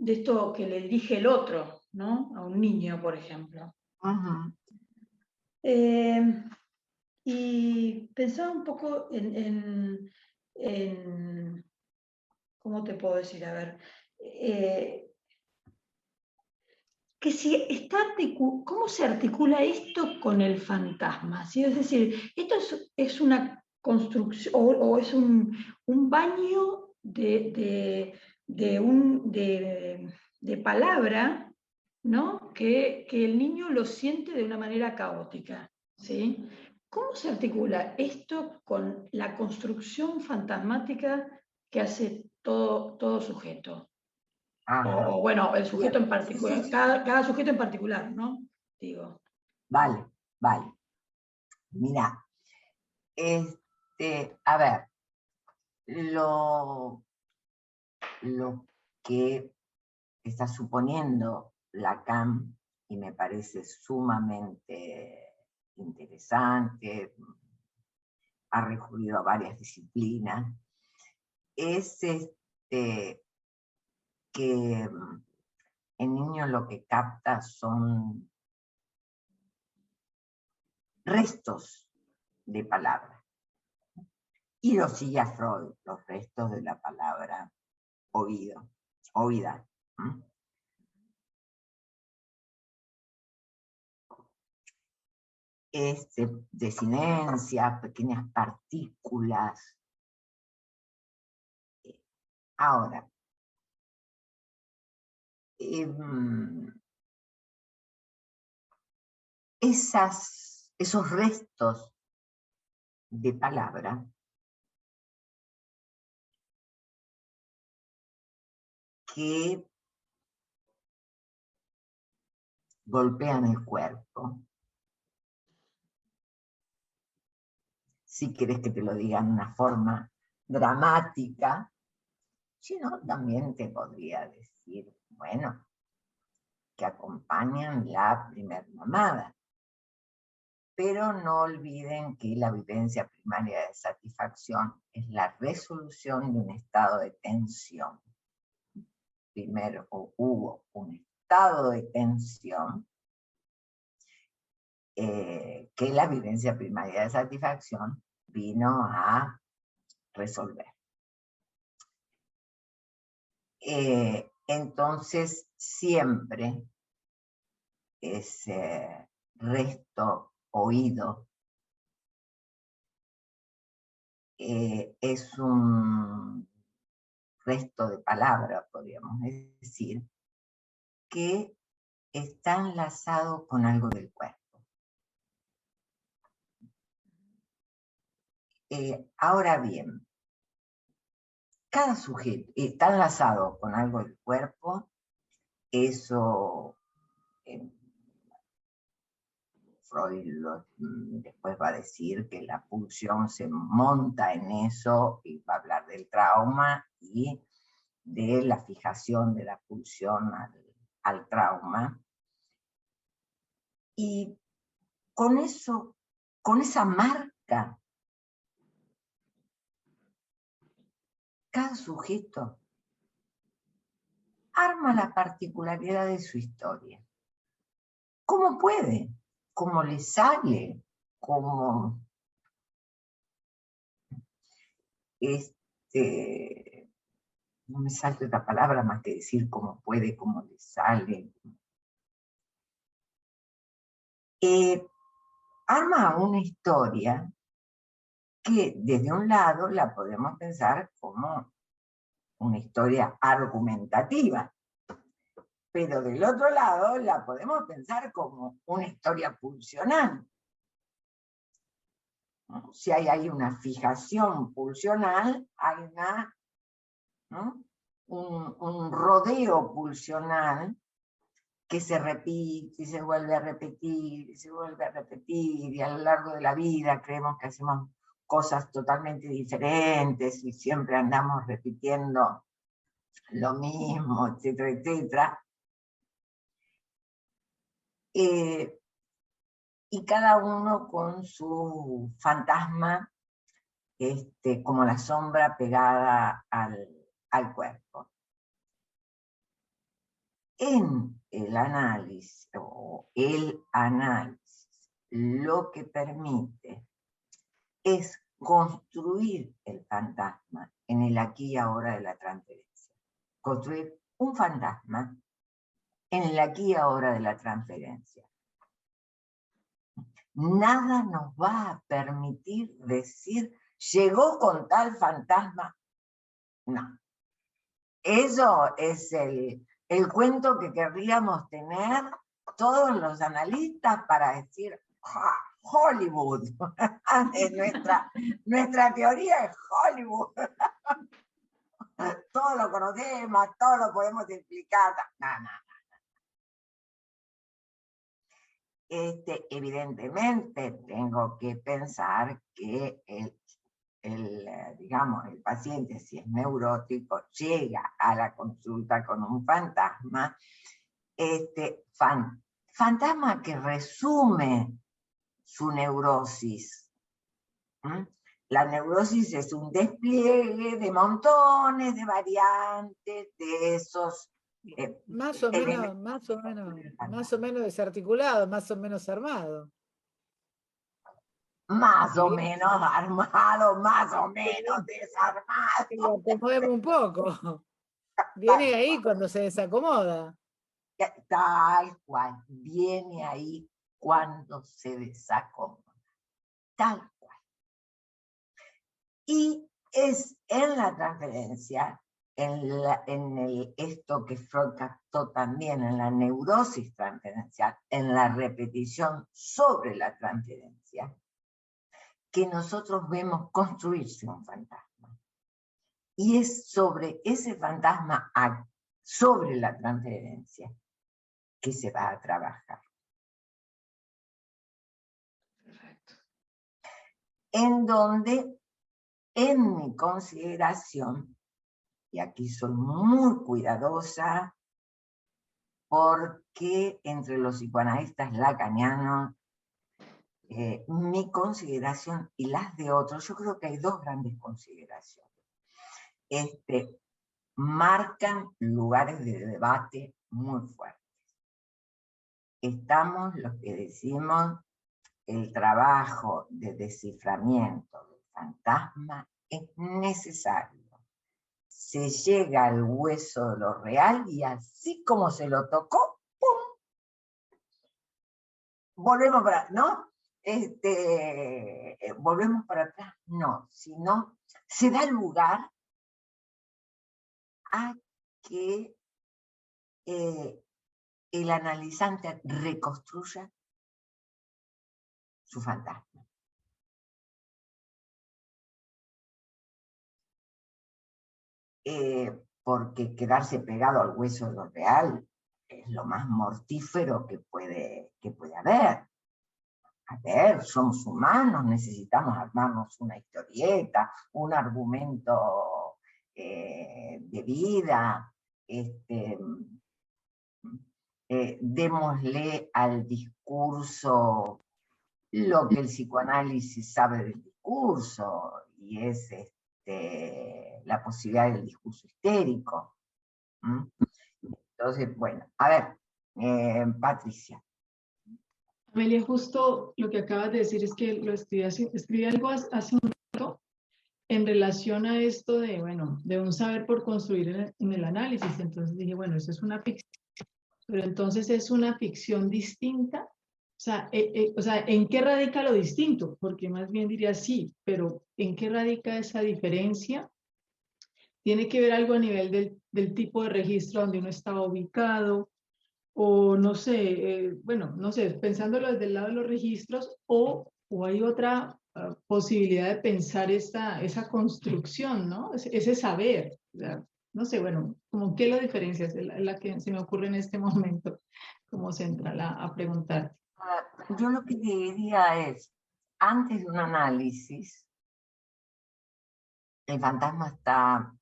esto que le dirige el otro, ¿no? A un niño, por ejemplo. Uh-huh. Y pensaba un poco ¿cómo te puedo decir? A ver, que si está ¿cómo se articula esto con el fantasma? ¿Sí? Es decir, esto es una construcción o es un baño de palabra, ¿no? Que el niño lo siente de una manera caótica, ¿sí? ¿Cómo se articula esto con la construcción fantasmática que hace todo sujeto? Ajá. O bueno, el sujeto Bien. en Sí, sí, particular, sí. cada sujeto en particular, ¿no? Digo. Vale, vale. Mira, a ver, lo que está suponiendo Lacan, y me parece sumamente interesante, ha recurrido a varias disciplinas, es que el niño lo que capta son restos de palabras. Y lo sigue a Freud, los restos de la palabra oída. Desinencia, pequeñas partículas. Ahora, esos restos de palabra que golpean el cuerpo. Si querés que te lo diga en una forma dramática, sino también te podría decir, bueno, que acompañan la primer mamada. Pero no olviden que la vivencia primaria de satisfacción es la resolución de un estado de tensión. Primero hubo un estado de tensión que la vivencia primaria de satisfacción vino a resolver. Entonces, siempre ese resto oído es un resto de palabra, podríamos decir, que está enlazado con algo del cuerpo. Ahora bien, cada sujeto está enlazado con algo del cuerpo, eso Freud después va a decir que la pulsión se monta en eso y va a hablar del trauma y de la fijación de la pulsión al trauma. Y con eso, con esa marca, cada sujeto arma la particularidad de su historia. ¿Cómo puede? ¿Cómo le sale? ¿Cómo no me sale otra palabra más que decir cómo puede, cómo le sale? Arma una historia que desde un lado la podemos pensar como una historia argumentativa. Pero del otro lado la podemos pensar como una historia pulsional. ¿No? Si hay una fijación pulsional, hay ¿no? un rodeo pulsional que se repite y se vuelve a repetir y se vuelve a repetir, y a lo largo de la vida creemos que hacemos cosas totalmente diferentes y siempre andamos repitiendo lo mismo, etcétera, etcétera. Y cada uno con su fantasma, como la sombra pegada al cuerpo. En el análisis, lo que permite es construir el fantasma en el aquí y ahora de la transferencia. Construir un fantasma en el aquí y ahora de la transferencia. Nada nos va a permitir decir, llegó con tal fantasma. No. Eso es el cuento que querríamos tener todos los analistas para decir, Hollywood. nuestra teoría es Hollywood. Todo lo conocemos, todo lo podemos explicar. No. Evidentemente tengo que pensar que digamos, el paciente, si es neurótico, llega a la consulta con un fantasma, fantasma que resume su neurosis. La neurosis es un despliegue de montones de variantes de esos. Más o menos desarticulado, más o menos armado. Más o menos armado, más o menos desarmado. Lo acomodemos un poco. Viene ahí cuando se desacomoda. Tal cual, viene ahí cuando se desacomoda. Tal cual. Y es en la transferencia, esto que Freud captó también en la neurosis transferencial, en la repetición sobre la transferencia, que nosotros vemos construirse un fantasma. Y es sobre ese fantasma, sobre la transferencia, que se va a trabajar. Perfecto. En donde, en mi consideración, y aquí soy muy cuidadosa, porque entre los psicoanalistas lacanianos, mi consideración y las de otros, yo creo que hay dos grandes consideraciones. Marcan lugares de debate muy fuertes. Estamos los que decimos el trabajo de desciframiento del fantasma es necesario. Se llega al hueso de lo real y así como se lo tocó, ¡pum! Volvemos para, ¿no? Volvemos para atrás, no, sino se da lugar a que el analizante reconstruya su fantasma. Porque quedarse pegado al hueso de lo real es lo más mortífero que puede haber. A ver, somos humanos, necesitamos armarnos una historieta, un argumento de vida. Démosle al discurso lo que el psicoanálisis sabe del discurso, y es la posibilidad del discurso histérico. Entonces, bueno, a ver, Patricia. Amelia, justo lo que acabas de decir es que lo escribí algo hace un rato en relación a esto de, bueno, de un saber por construir en el análisis. Entonces dije, bueno, eso es una ficción, pero entonces es una ficción distinta. O sea, ¿en qué radica lo distinto? Porque más bien diría sí, pero ¿en qué radica esa diferencia? tiene que ver algo a nivel del tipo de registro donde uno estaba ubicado, o no sé, bueno, no sé, pensándolo desde el lado de los registros, o hay otra posibilidad de pensar esa construcción, ¿no? Ese saber. O sea, no sé, bueno, como qué lo diferencias, es la que se me ocurre en este momento como central a preguntar. Yo lo que diría es, antes de un análisis, el fantasma está,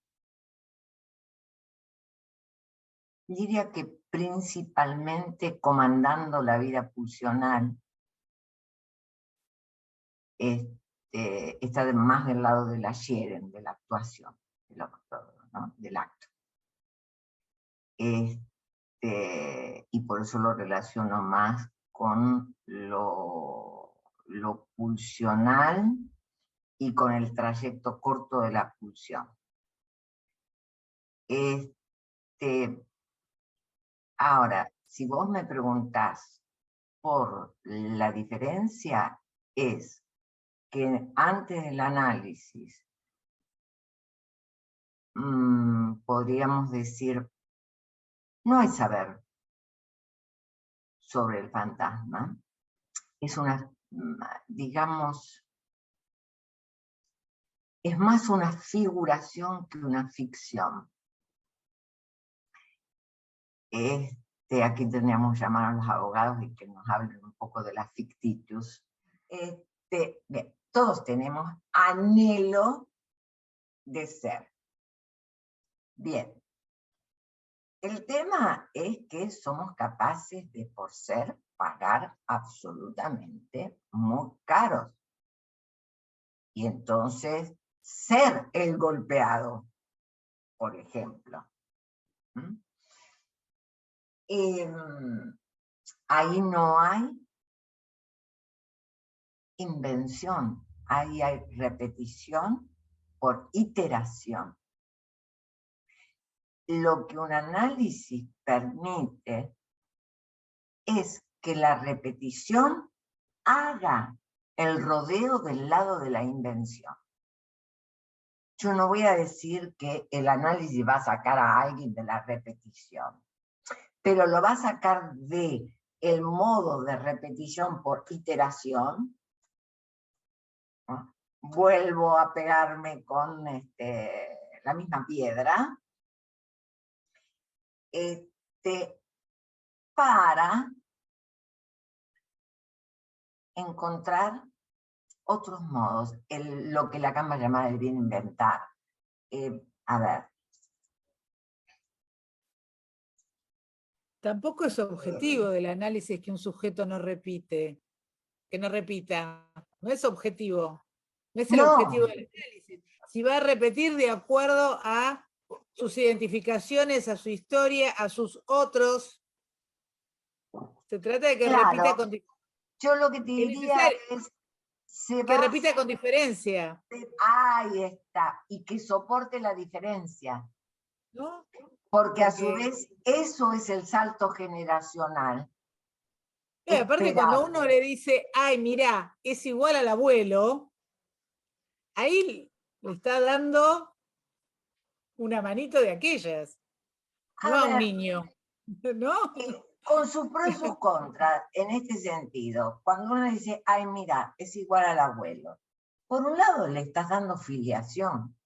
diría que principalmente comandando la vida pulsional. Está más del lado de la Sheren, de la actuación, ¿no? Del acto. Y por eso lo relaciono más con lo pulsional y con el trayecto corto de la pulsión. Ahora, si vos me preguntás por la diferencia, es que antes del análisis podríamos decir, no hay saber sobre el fantasma, es una, digamos, es más una figuración que una ficción. Aquí tendríamos que llamar a los abogados y que nos hablen un poco de la fictitius. Bien, todos tenemos anhelo de ser. Bien. El tema es que somos capaces de, por ser, pagar absolutamente muy caros. Y entonces, ser el golpeado, por ejemplo. Ahí no hay invención, ahí hay repetición por iteración. Lo que un análisis permite es que la repetición haga el rodeo del lado de la invención. Yo no voy a decir que el análisis va a sacar a alguien de la repetición, pero lo va a sacar de el modo de repetición por iteración. ¿No? Vuelvo a pegarme con la misma piedra, para encontrar otros modos, lo que Lacan va a llamar el bien inventar. A ver. Tampoco es objetivo del análisis que un sujeto no repite, que no repita. No es objetivo. No es el objetivo del análisis. Si va a repetir de acuerdo a sus identificaciones, a su historia, a sus otros. Se trata de que repita con diferencia. Yo lo que te diría es que repita con diferencia. Ahí está. Y que soporte la diferencia. ¿No? Porque a su vez, eso es el salto generacional. Aparte, cuando uno le dice, ay, mirá, es igual al abuelo, ahí le está dando una manito de aquellas, no a un niño, ¿no? Con sus pros y sus contras, en este sentido, cuando uno dice, ay, mira, es igual al abuelo, por un lado le estás dando filiación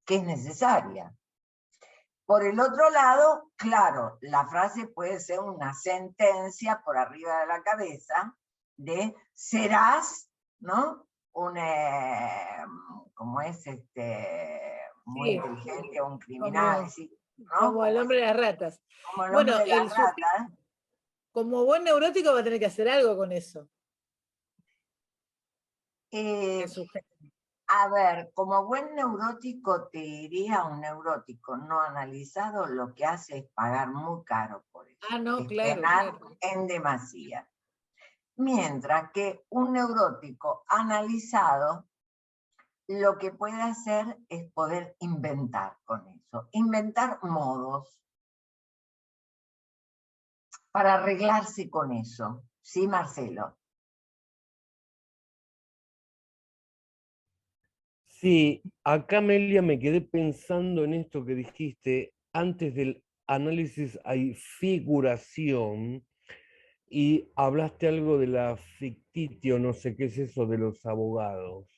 que es necesaria. Por el otro lado, claro, la frase puede ser una sentencia por arriba de la cabeza de serás, ¿no? Como es muy inteligente o un criminal, ¿no? Como el hombre de las ratas. Como el hombre de las ratas. Como buen neurótico va a tener que hacer algo con eso. A ver, como buen neurótico te diría, un neurótico no analizado lo que hace es pagar muy caro por eso. No, claro. En demasía. Mientras que un neurótico analizado lo que puede hacer es poder inventar con eso, inventar modos para arreglarse con eso. ¿Sí, Marcelo? Sí, acá Amelia me quedé pensando en esto que dijiste, antes del análisis hay figuración y hablaste algo de la fictitio, no sé qué es eso de los abogados.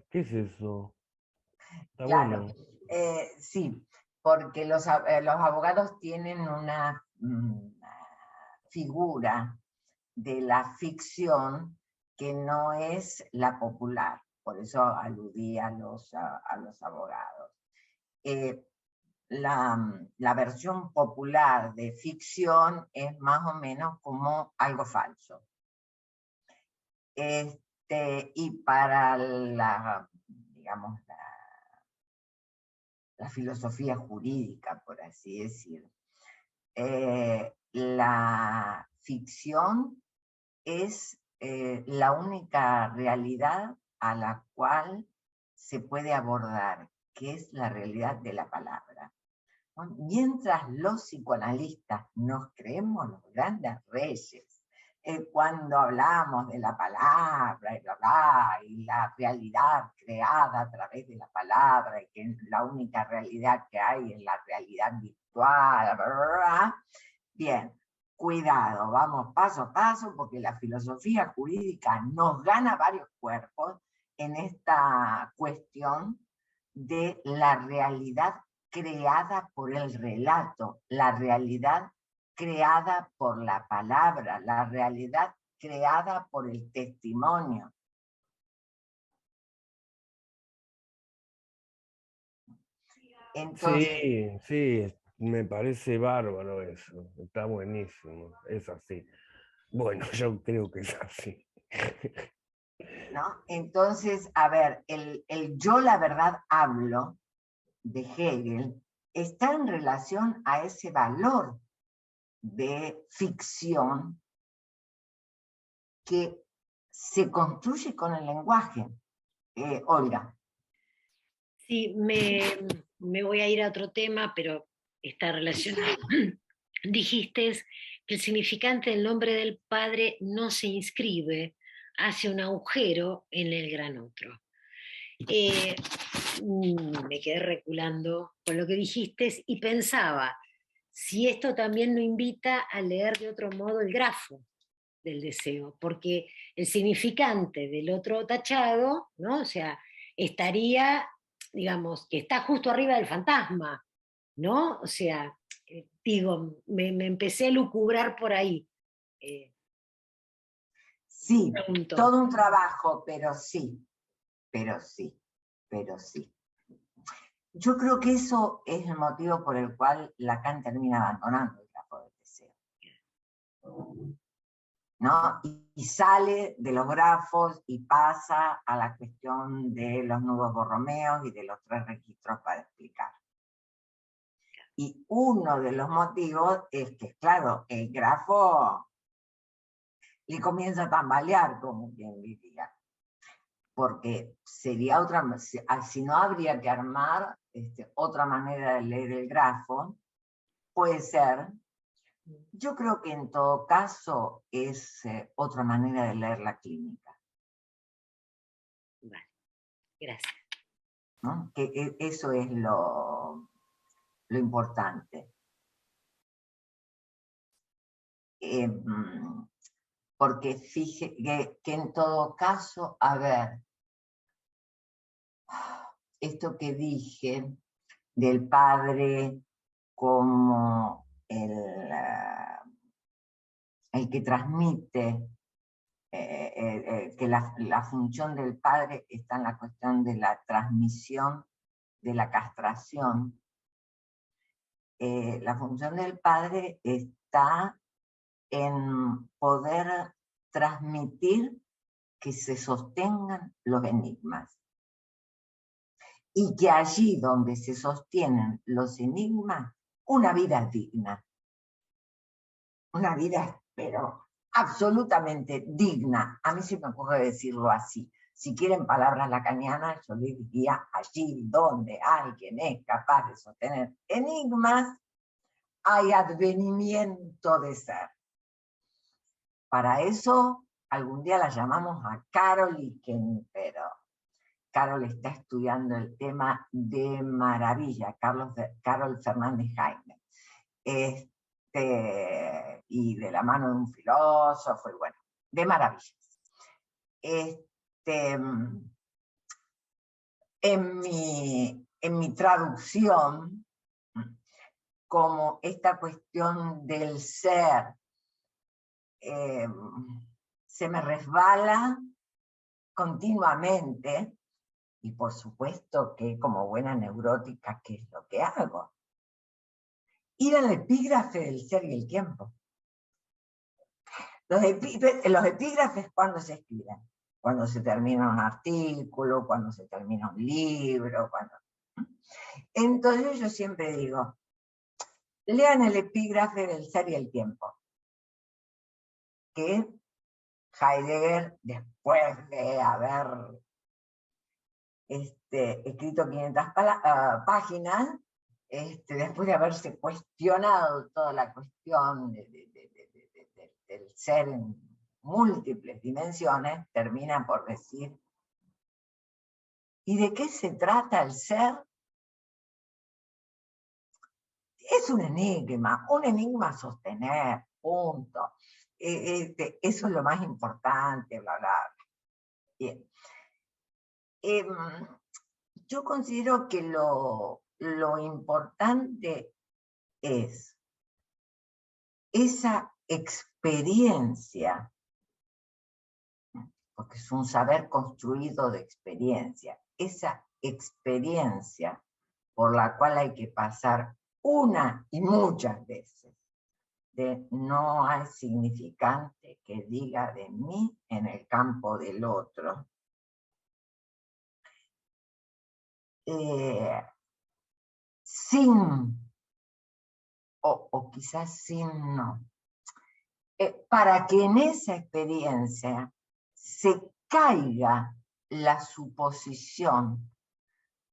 ¿Qué es eso? Está Claro, bueno. sí, porque los abogados tienen una figura de la ficción que no es la popular, por eso aludí a los abogados. La versión popular de ficción es más o menos como algo falso. Y para digamos, la filosofía jurídica, por así decir, la ficción es la única realidad a la cual se puede abordar, que es la realidad de la palabra. Mientras los psicoanalistas nos creemos los grandes reyes, cuando hablamos de la palabra y la realidad creada a través de la palabra, y que la única realidad que hay es la realidad virtual, bien, cuidado, vamos paso a paso, porque la filosofía jurídica nos gana varios cuerpos en esta cuestión de la realidad creada por el relato, la realidad creada por la palabra, la realidad creada por el testimonio. Entonces, Sí, me parece bárbaro eso. Está buenísimo. Es así. Bueno, yo creo que es así. ¿no? Entonces, a ver, el yo la verdad hablo de Hegel está en relación a ese valor de ficción que se construye con el lenguaje. Olga. Sí, me voy a ir a otro tema, pero está relacionado. Dijiste que el significante del nombre del Padre no se inscribe, hace un agujero en el gran otro. Me quedé reculando con lo que dijiste y pensaba, si esto también nos invita a leer de otro modo el grafo del deseo, porque el significante del otro tachado, ¿no? O sea, estaría, digamos, que está justo arriba del fantasma, ¿no? O sea, digo, me empecé a lucubrar por ahí. Sí, Pregunto. todo un trabajo, pero sí. Yo creo que eso es el motivo por el cual Lacan termina abandonando el grafo del deseo, ¿no? Y sale de los grafos y pasa a la cuestión de los nudos borromeos y de los 3 registros para explicar. Y uno de los motivos es que, claro, el grafo le comienza a tambalear, como quien diría. Porque sería otra, si no habría que armar otra manera de leer el grafo, puede ser. Yo creo que en todo caso es otra manera de leer la clínica. Vale, gracias. ¿No? Que eso es lo importante. Porque fíjate que en todo caso, a ver, esto que dije del padre como el que transmite, que la función del padre está en la cuestión de la transmisión, de la castración. La función del padre está en poder transmitir que se sostengan los enigmas. Y que allí donde se sostienen los enigmas, una vida digna. Una vida, pero absolutamente digna. A mí se me ocurre decirlo así. Si quieren palabras lacanianas, yo les diría allí donde alguien es capaz de sostener enigmas, hay advenimiento de ser. Para eso, algún día la llamamos a Carol Kempero. Carol está estudiando el tema de maravilla, Carol Fernández Jaime. Y de la mano de un filósofo, y bueno, de maravillas. En mi traducción, como esta cuestión del ser se me resbala continuamente, y por supuesto que como buena neurótica, ¿qué es lo que hago? Ir al epígrafe del ser y el tiempo. Los epígrafes, ¿cuándo se escriben? Cuando se termina un artículo, cuando se termina un libro, Entonces yo siempre digo, lean el epígrafe del ser y el tiempo, que Heidegger, después de haber escrito 500 páginas, después de haberse cuestionado toda la cuestión del ser en múltiples dimensiones, termina por decir, ¿y de qué se trata el ser? Es un enigma a sostener, punto. Eso es lo más importante, bla, bla, bla. Bien. Yo considero que lo importante es esa experiencia, porque es un saber construido de experiencia, esa experiencia por la cual hay que pasar una y muchas veces, de no hay significante que diga de mí en el campo del otro. O quizás sin no. Para que en esa experiencia se caiga la suposición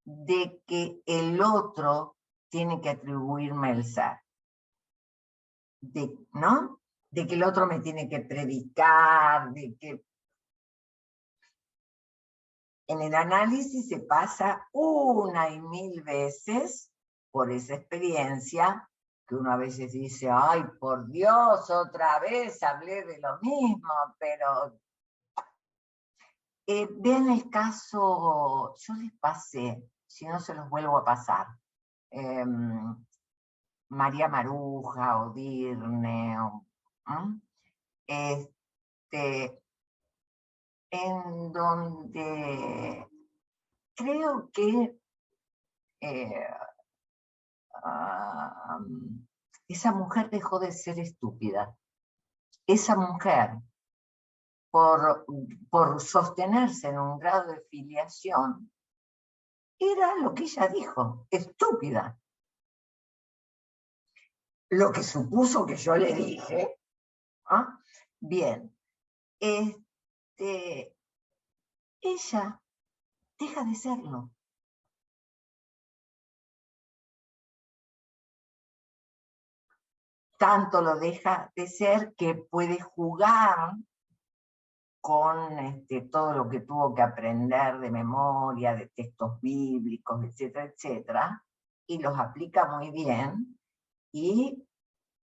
de que el otro tiene que atribuirme el ser. ¿No? De que el otro me tiene que predicar, de que en el análisis se pasa una y mil veces por esa experiencia, que uno a veces dice, ay, por Dios, otra vez hablé de lo mismo, pero vean el caso, yo les pasé, si no se los vuelvo a pasar, María Maruja o Dirne, en donde creo que esa mujer dejó de ser estúpida. Esa mujer, por sostenerse en un grado de filiación, era lo que ella dijo, estúpida. Lo que supuso que yo le dije. Bien, ella deja de serlo. Tanto lo deja de ser que puede jugar con todo lo que tuvo que aprender de memoria, de textos bíblicos, etcétera, etcétera, y los aplica muy bien, y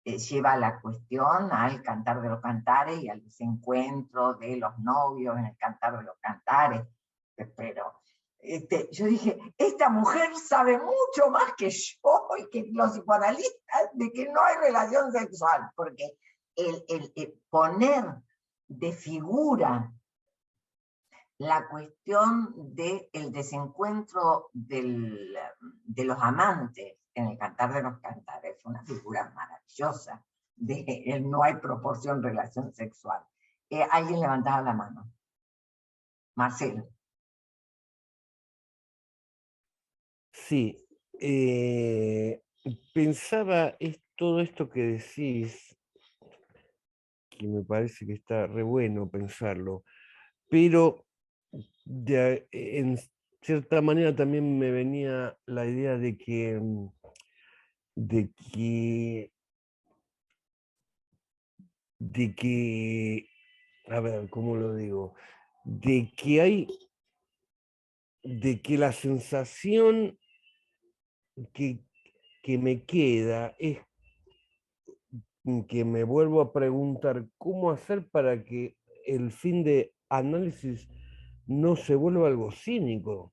lleva la cuestión al Cantar de los Cantares y al desencuentro de los novios en el Cantar de los Cantares. Pero yo dije, esta mujer sabe mucho más que yo y que los psicoanalistas de que no hay relación sexual, porque el poner de figura la cuestión del desencuentro de los amantes en el Cantar de los Cantares, una figura maravillosa de no hay proporción relación sexual. Alguien levantaba la mano. Marcelo. Sí, pensaba todo esto que decís, que me parece que está re bueno pensarlo, pero en cierta manera también me venía la idea de que, a ver, ¿cómo lo digo? De que hay de que la sensación que me queda es que me vuelvo a preguntar cómo hacer para que el fin de análisis no se vuelva algo cínico.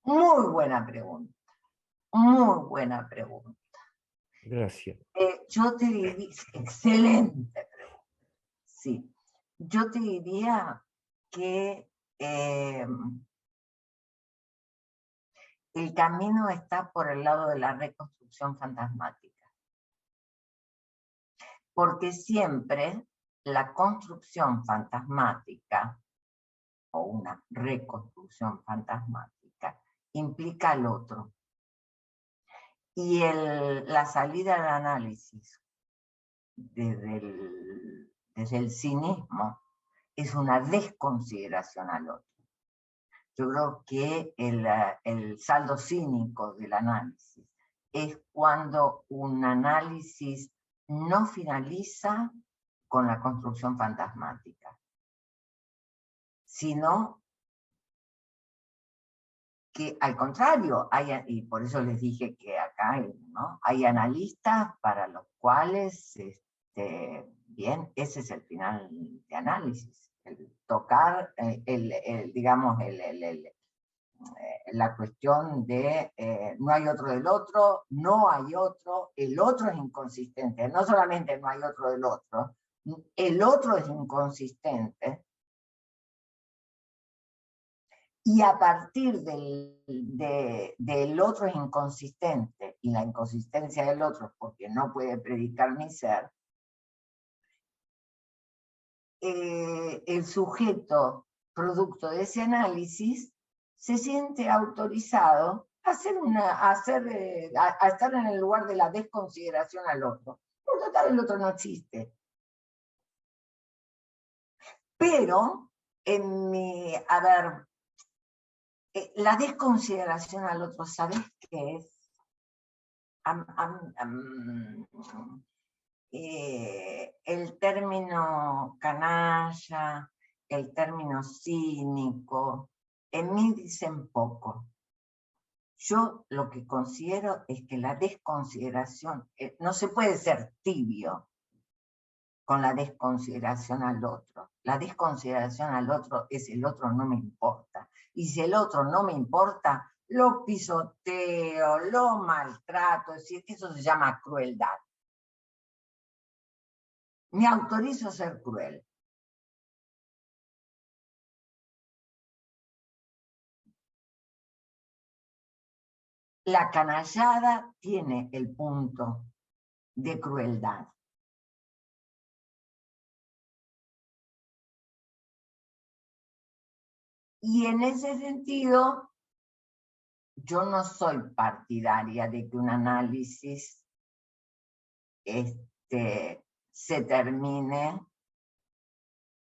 Muy buena pregunta, muy buena pregunta. Gracias. Yo te diría, excelente pregunta, sí. Yo te diría que el camino está por el lado de la reconstrucción fantasmática. Porque siempre la construcción fantasmática o una reconstrucción fantasmática implica al otro. Y la salida al análisis desde el cinismo es una desconsideración al otro. Yo creo que el saldo cínico del análisis es cuando un análisis no finaliza con la construcción fantasmática, sino que al contrario, y por eso les dije que acá, ¿no?, hay analistas para los cuales, bien, ese es el final de análisis, el tocar, digamos, la cuestión de no hay otro del otro, no hay otro, el otro es inconsistente, no solamente no hay otro del otro, el otro es inconsistente. Y a partir del otro es inconsistente, y la inconsistencia del otro es porque no puede predicar ni ser, el sujeto producto de ese análisis se siente autorizado a estar en el lugar de la desconsideración al otro. Por lo tanto, el otro no existe. Pero, la desconsideración al otro, ¿sabes qué es? El término canalla, el término cínico, en mí dicen poco. Yo lo que considero es que la desconsideración, no se puede ser tibio con la desconsideración al otro. La desconsideración al otro es el otro no me importa. Y si el otro no me importa, lo pisoteo, lo maltrato, es decir, eso se llama crueldad. Me autorizo a ser cruel. La canallada tiene el punto de crueldad. Y en ese sentido, yo no soy partidaria de que un análisis se termine,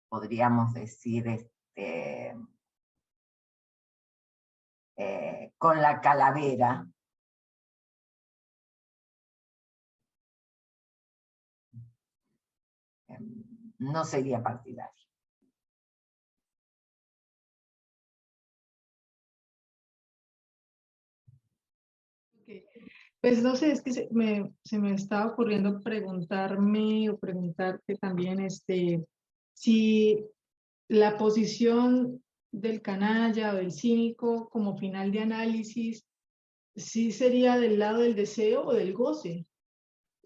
podríamos decir, con la calavera. No sería partidaria. Pues no sé, es que se me estaba ocurriendo preguntarme o preguntarte también si la posición del canalla o del cínico como final de análisis, ¿sí sería del lado del deseo o del goce?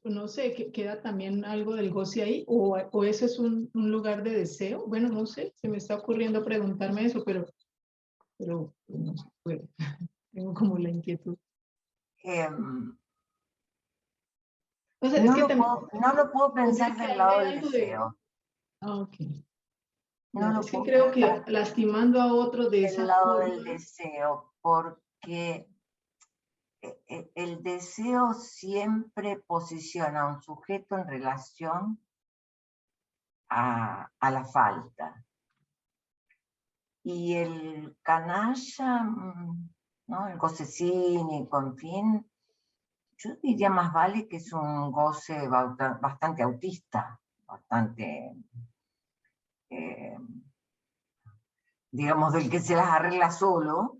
No sé, ¿queda también algo del goce ahí? ¿O eso es un lugar de deseo? Bueno, no sé, se me está ocurriendo preguntarme eso, pero no sé, bueno, tengo como la inquietud. O sea, no lo puedo pensar del lado del deseo. Ok. No lo es que puedo creo que pensar lastimando a otro de esa del lado forma. del deseo, porque el deseo siempre posiciona a un sujeto en relación a la falta. Y el canalla, ¿no?, el goce cínico, en fin, yo diría más vale que es un goce bastante autista, bastante digamos, del que se las arregla solo,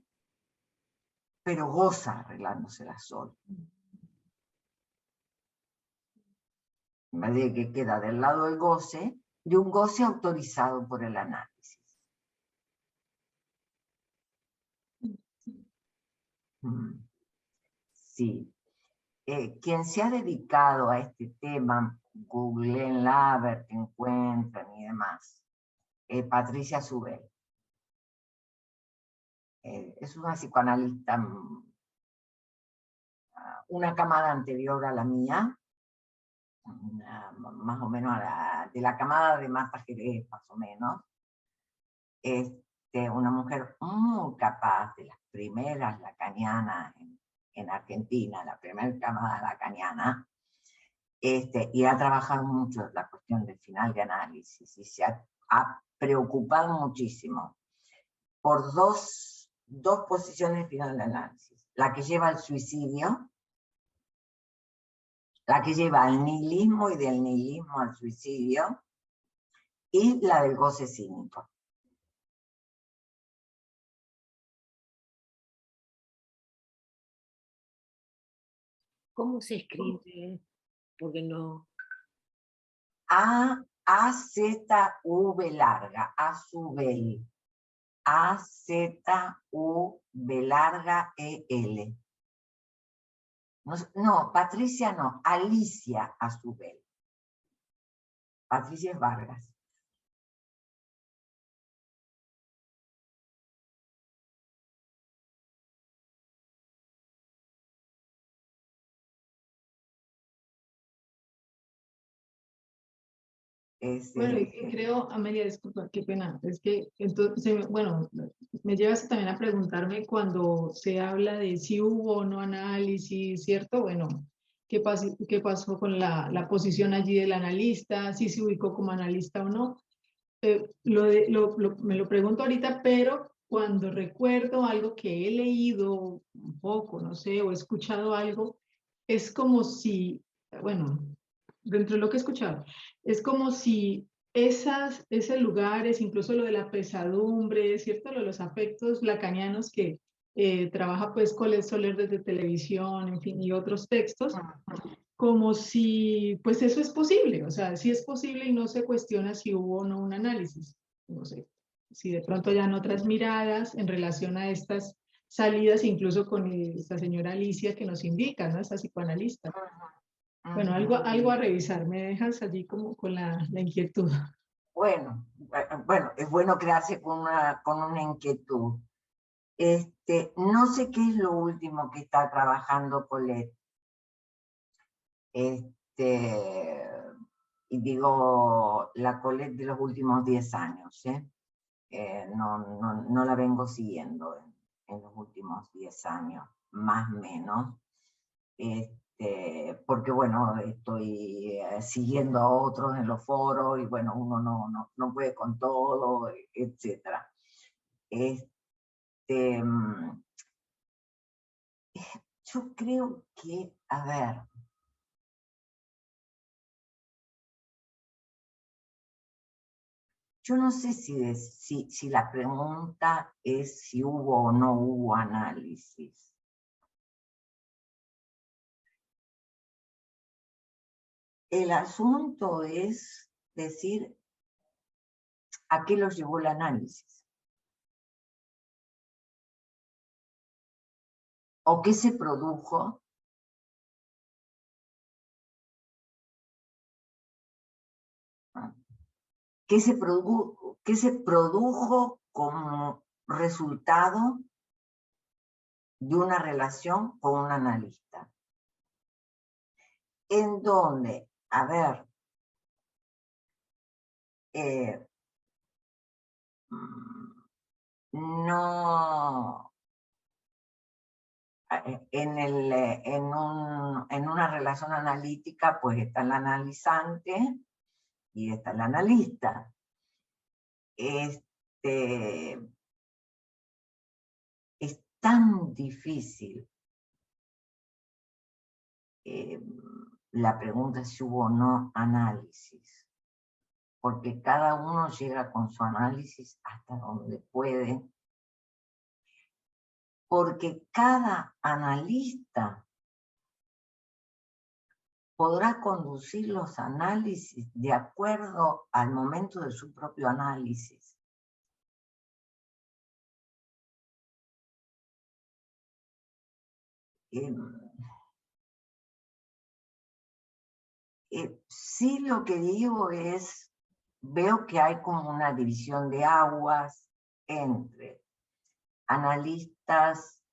pero goza arreglándoselas solo. En vez de que queda del lado del goce, de un goce autorizado por el análisis. Sí. Quien se ha dedicado a este tema, googleenla, a ver qué encuentran y demás, Patricia Zubel. Es una psicoanalista una camada anterior a la mía, más o menos de la camada de Marta Jerez, más o menos. Una mujer muy capaz, de las primeras lacanianas en Argentina, la primera camada lacaniana, y ha trabajado mucho en la cuestión del final de análisis, y se ha preocupado muchísimo por dos posiciones de final de análisis. La que lleva al suicidio, la que lleva al nihilismo y del nihilismo al suicidio, y la del goce cínico. ¿Cómo se escribe? Porque no... A-Z-U-V larga, Azubel. A-Z-U-V larga E-L. No, Patricia no, Alicia Azubel. Patricia es Vargas. Bueno, y creo, Amelia, disculpa, qué pena, es que entonces, bueno, me llevas también a preguntarme cuando se habla de si hubo o no análisis, ¿cierto? Bueno, qué pasó con la posición allí del analista, si se ubicó como analista o no? Me lo pregunto ahorita, pero cuando recuerdo algo que he leído un poco, no sé, o he escuchado algo, es como si, bueno, dentro de lo que he escuchado, es como si esos lugares, incluso lo de la pesadumbre, ¿cierto? Lo de los afectos lacanianos que trabaja pues Colette Soler desde televisión, en fin, y otros textos, como si, pues eso es posible, o sea, sí es posible y no se cuestiona si hubo o no un análisis. No sé, si de pronto ya en otras miradas en relación a estas salidas, incluso con esta señora Alicia que nos indica, ¿no? Esta psicoanalista. Bueno, algo a revisar, me dejas allí como con la inquietud. Bueno, es bueno quedarse con una inquietud. No sé qué es lo último que está trabajando Colette. Y digo, la Colette de los últimos 10 años, no la vengo siguiendo en los últimos 10 años, más o menos. Porque bueno, estoy siguiendo a otros en los foros y bueno, uno no puede con todo, etc. Yo creo que, a ver, yo no sé si la pregunta es si hubo o no hubo análisis. El asunto es decir a qué los llevó el análisis. ¿O qué se produjo? ¿Qué se produjo como resultado de una relación con un analista? En donde, a ver, no, en una relación analítica pues está el analizante y está el analista. Es tan difícil la pregunta si hubo o no análisis. porque cada uno llega con su análisis hasta donde puede, porque cada analista podrá conducir los análisis de acuerdo al momento de su propio análisis. Sí, lo que digo es, veo que hay como una división de aguas entre analistas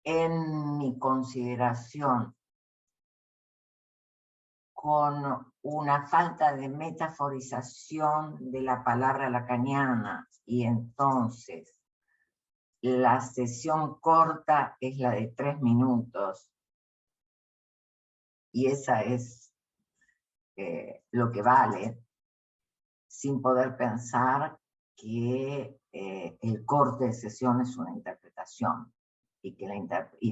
en mi consideración con una falta de metaforización de la palabra lacaniana, y entonces la sesión corta es la de 3 minutos, y esa es lo que vale, sin poder pensar que el corte de sesión es una interpretación, y que es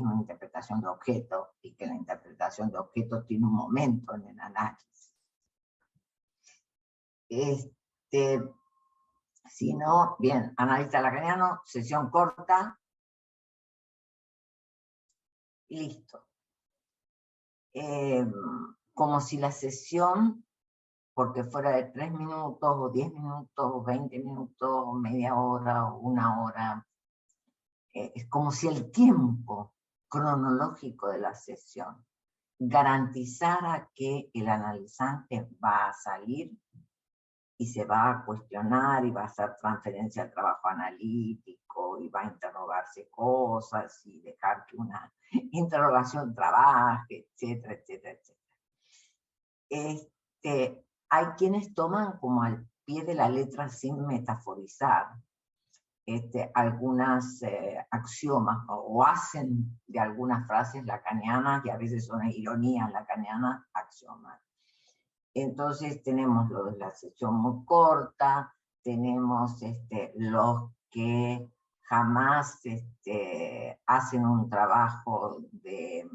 una interpretación de objeto, y que la interpretación de objeto tiene un momento en el análisis. Si no, bien, analista lacaniano, sesión corta, y listo. Como si la sesión, porque fuera de 3 minutos, o 10 minutos, o 20 minutos, o media hora, o 1 hora, es como si el tiempo cronológico de la sesión garantizara que el analizante va a salir y se va a cuestionar, y va a hacer transferencia al trabajo analítico, y va a interrogarse cosas, y dejar que una interrogación trabaje, etcétera, etcétera, etcétera. Hay quienes toman como al pie de la letra, sin metaforizar, algunas axiomas, o hacen de algunas frases lacanianas, y a veces son ironías lacanianas, axiomas. Entonces tenemos lo de la sesión muy corta, tenemos los que jamás hacen un trabajo de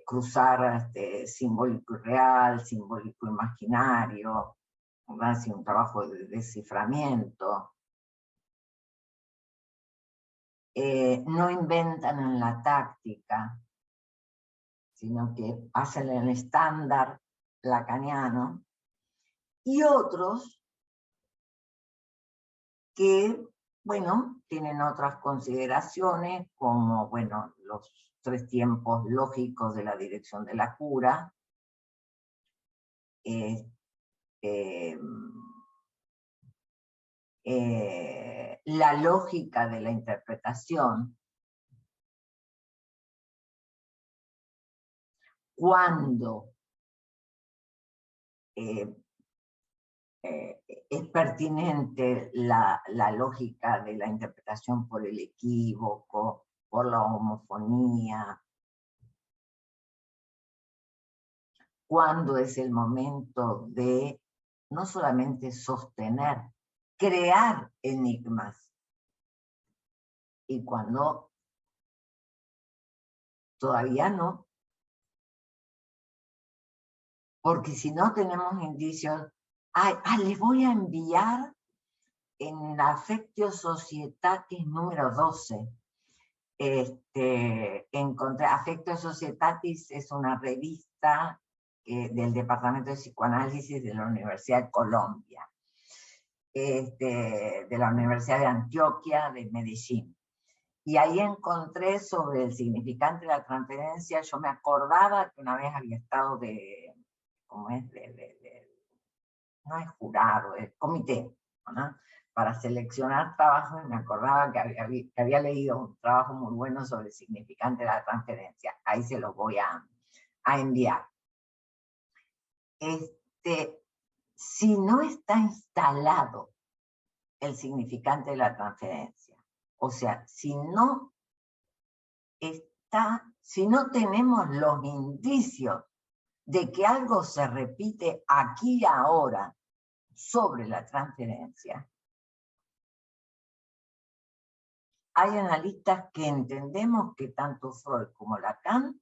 cruzar simbólico y real, simbólico imaginario, hacen un trabajo de desciframiento. No inventan en la táctica, sino que hacen el estándar lacaniano, y otros que, bueno, tienen otras consideraciones, como, bueno, los 3 tiempos lógicos de la dirección de la cura, la lógica de la interpretación, cuando es pertinente la lógica de la interpretación por el equívoco, por la homofonía, cuando es el momento de no solamente sostener, crear enigmas, y cuando todavía no, porque si no tenemos indicios. Les voy a enviar en Affectio Societatis número 12. Encontré, Affectio Societatis es una revista del Departamento de Psicoanálisis de la Universidad de Colombia, de la Universidad de Antioquia, de Medellín. Y ahí encontré sobre el significante de la transferencia. Yo me acordaba que una vez había estado no es jurado, es comité, ¿no?, para seleccionar trabajos, y me acordaba que había leído un trabajo muy bueno sobre el significante de la transferencia. Ahí se los voy a enviar. Si no está instalado el significante de la transferencia, o sea, si no tenemos los indicios de que algo se repite aquí y ahora sobre la transferencia, hay analistas que entendemos que tanto Freud como Lacan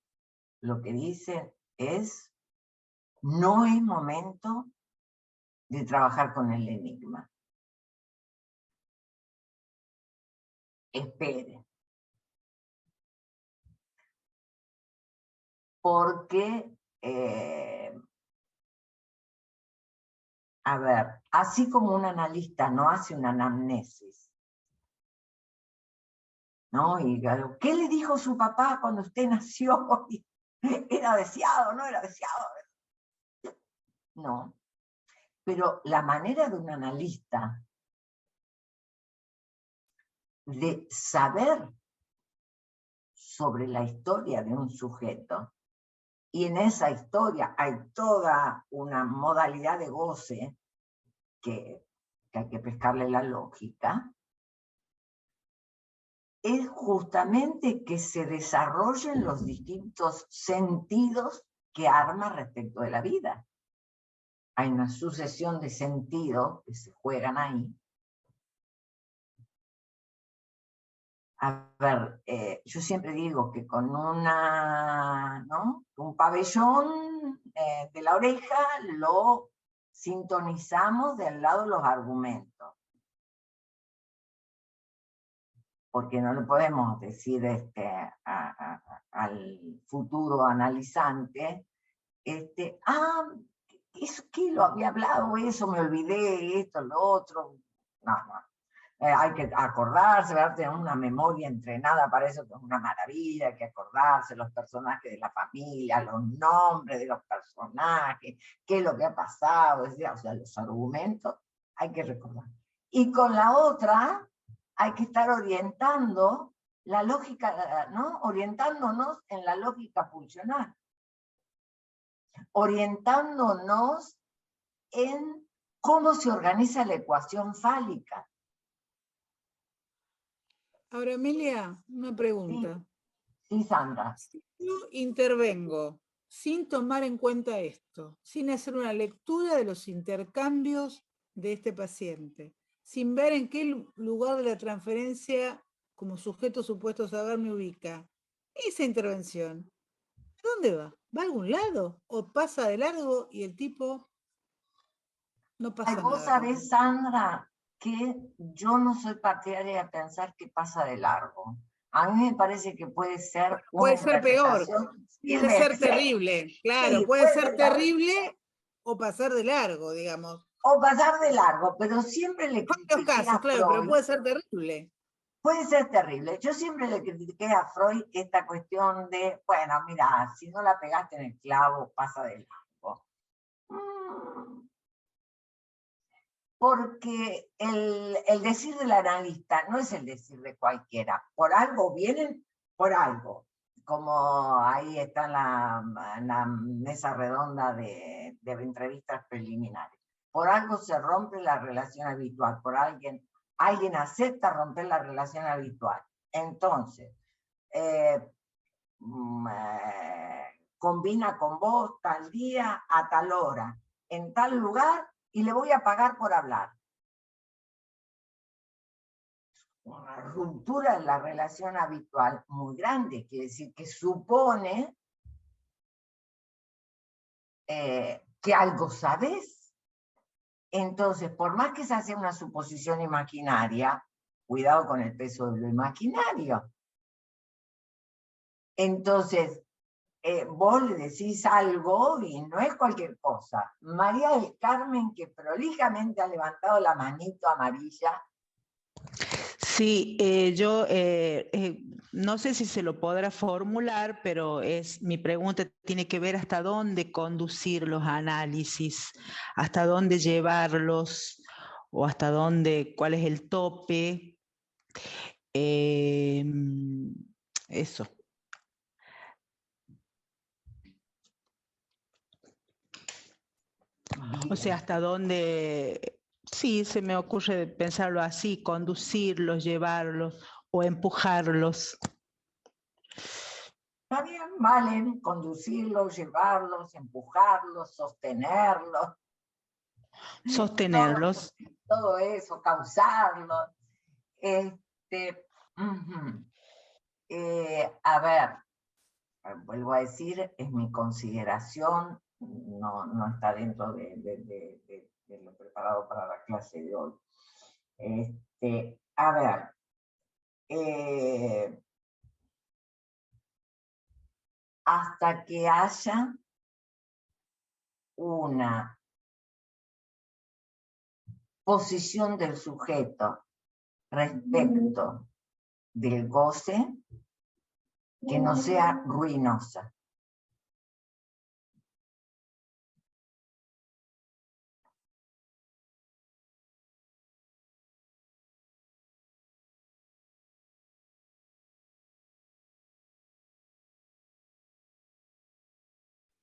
lo que dicen no es momento de trabajar con el enigma. Espere. Porque, a ver, así como un analista no hace una anamnesis, ¿no? Y ¿qué le dijo su papá cuando usted nació? ¿Era deseado, no era deseado? No. Pero la manera de un analista de saber sobre la historia de un sujeto, y en esa historia hay toda una modalidad de goce que hay que pescarle la lógica, es justamente que se desarrollen los distintos sentidos que arma respecto de la vida. Hay una sucesión de sentidos que se juegan ahí. A ver, yo siempre digo que con un pabellón de la oreja lo sintonizamos del lado de los argumentos. Porque no le podemos decir al futuro analizante, eso que lo había hablado, eso me olvidé, esto, lo otro. No. Hay que acordarse, ¿verdad? Tener una memoria entrenada para eso, que es una maravilla, hay que acordarse los personajes de la familia, los nombres de los personajes, qué es lo que ha pasado, o sea, los argumentos, hay que recordar. Y con la otra, hay que estar orientando la lógica, ¿no? Orientándonos en la lógica pulsional. Orientándonos en cómo se organiza la ecuación fálica. Ahora, Amelia, una pregunta. Sí, Sandra. Si yo intervengo sin tomar en cuenta esto, sin hacer una lectura de los intercambios de este paciente, sin ver en qué lugar de la transferencia como sujeto supuesto saber me ubica, esa intervención, ¿a dónde va? ¿Va a algún lado? ¿O pasa de largo y el tipo no pasa nada? Vos sabés, Sandra, que yo no soy partidaria de pensar que pasa de largo. A mí me parece que puede ser puede ser peor, puede ser terrible, claro, sí, puede ser terrible o pasar de largo, digamos. O pasar de largo, pero siempre le critiqué los casos, a claro, Freud, pero puede ser terrible. Puede ser terrible. Yo siempre le critiqué a Freud esta cuestión de, bueno, mira, si no la pegaste en el clavo, pasa de largo. Porque el decir del analista no es el decir de cualquiera. Por algo vienen, por algo. Como ahí está en la mesa redonda de entrevistas preliminares. Por algo se rompe la relación habitual. Por alguien acepta romper la relación habitual. Entonces, combina con vos tal día a tal hora, en tal lugar, y le voy a pagar por hablar. Una ruptura en la relación habitual muy grande, quiere decir que supone que algo sabes. Entonces, por más que esa sea una suposición imaginaria, cuidado con el peso de lo imaginario. Entonces, vos le decís algo y no es cualquier cosa. María del Carmen, que prolijamente ha levantado la manito amarilla. Sí, yo no sé si se lo podrá formular, pero mi pregunta tiene que ver hasta dónde conducir los análisis, hasta dónde llevarlos, o hasta dónde, cuál es el tope. Eso. O sea, hasta dónde, sí, se me ocurre pensarlo así, conducirlos, llevarlos o empujarlos. Está bien, valen conducirlos, llevarlos, empujarlos, sostenerlos. Sostenerlos. Todo eso, causarlos. A ver, vuelvo a decir, es mi consideración, no está dentro de lo preparado para la clase de hoy. A ver, hasta que haya una posición del sujeto respecto del goce que no sea ruinosa.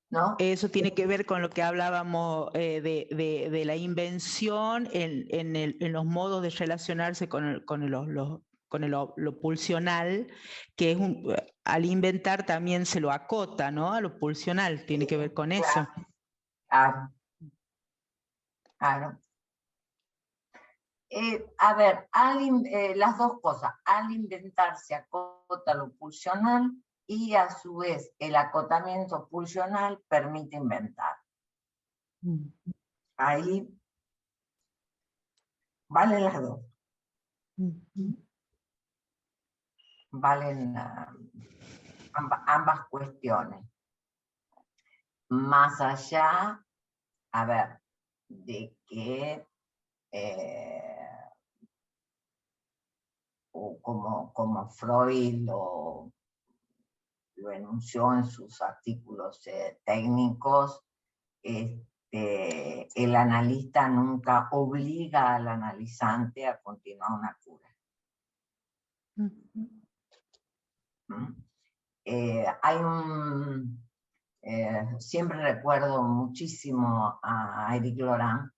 ¿No? Eso tiene que ver con lo que hablábamos de la invención en los modos de relacionarse con lo pulsional, que es al inventar también se lo acota, ¿no? A lo pulsional, tiene que ver con eso. Claro. A ver, las dos cosas. Al inventar se acota lo pulsional y a su vez el acotamiento pulsional permite inventar. Ahí valen las dos. Valen ambas cuestiones. Más allá, a ver, de que como Freud lo enunció en sus artículos técnicos, el analista nunca obliga al analizante a continuar una cura. Siempre recuerdo muchísimo a Eric Laurent,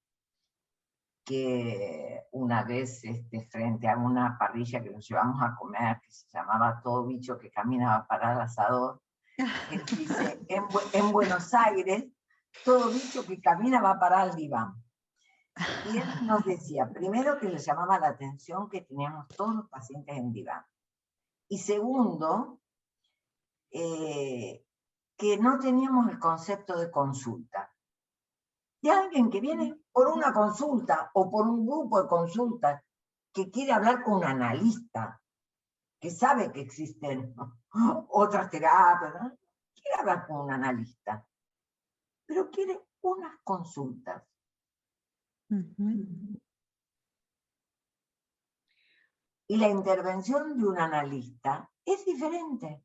que una vez frente a una parrilla que nos llevamos a comer, que se llamaba Todo bicho que caminaba para el asador, él dice, en Buenos Aires, todo bicho que camina va para el diván. Y él nos decía, primero, que le llamaba la atención que teníamos todos los pacientes en diván. Y segundo, que no teníamos el concepto de consulta. Y alguien que viene por una consulta o por un grupo de consultas que quiere hablar con un analista, que sabe que existen otras terapias, ¿no? Quiere hablar con un analista, pero quiere unas consultas. Y la intervención de un analista es diferente.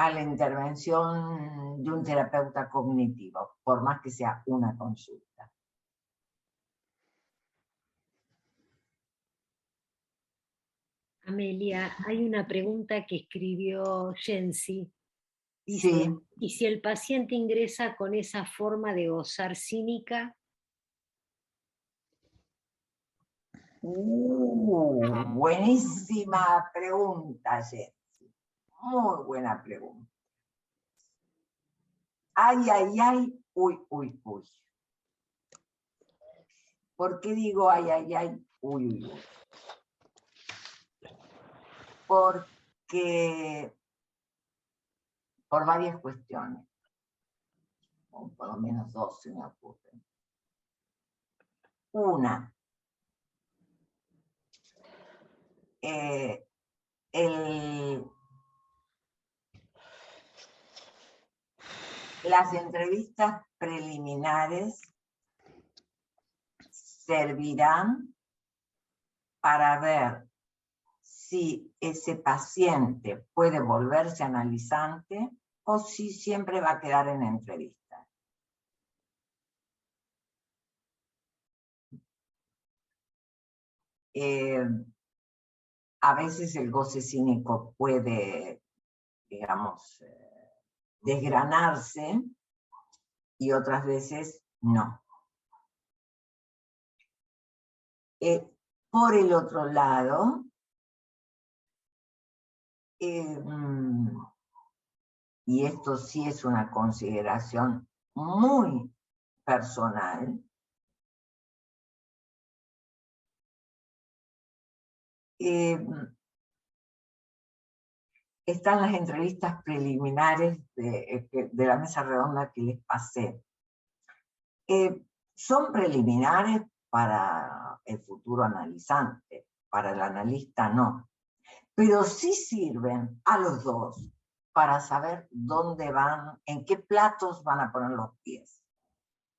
A la intervención de un terapeuta cognitivo, por más que sea una consulta. Amelia, hay una pregunta que escribió Jensi. Dice, Sí. ¿y si el paciente ingresa con esa forma de gozar cínica? Buenísima pregunta, Jensi. Muy buena pregunta. Ay, ay, ay, uy, uy, uy. ¿Por qué digo ay, ay, ay, uy, uy, uy? Porque por varias cuestiones, o por lo menos dos se me ocurren. Una, las entrevistas preliminares servirán para ver si ese paciente puede volverse analizante o si siempre va a quedar en entrevista. A veces el goce cínico puede, digamos, desgranarse y otras veces no. Por el otro lado, y esto sí es una consideración muy personal, están las entrevistas preliminares de la mesa redonda que les pasé. Son preliminares para el futuro analizante, para el analista no, pero sí sirven a los dos para saber dónde van, en qué platos van a poner los pies.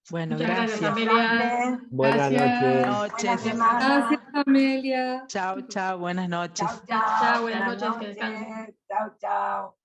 Bueno, Muchas gracias, gracias. Amelia. Buenas Gracias. noches. Buena semana. Gracias, Amelia. Chao, chao, buenas noches. Chao, chao. Chao, buenas noches, que descansen. Chao, chao.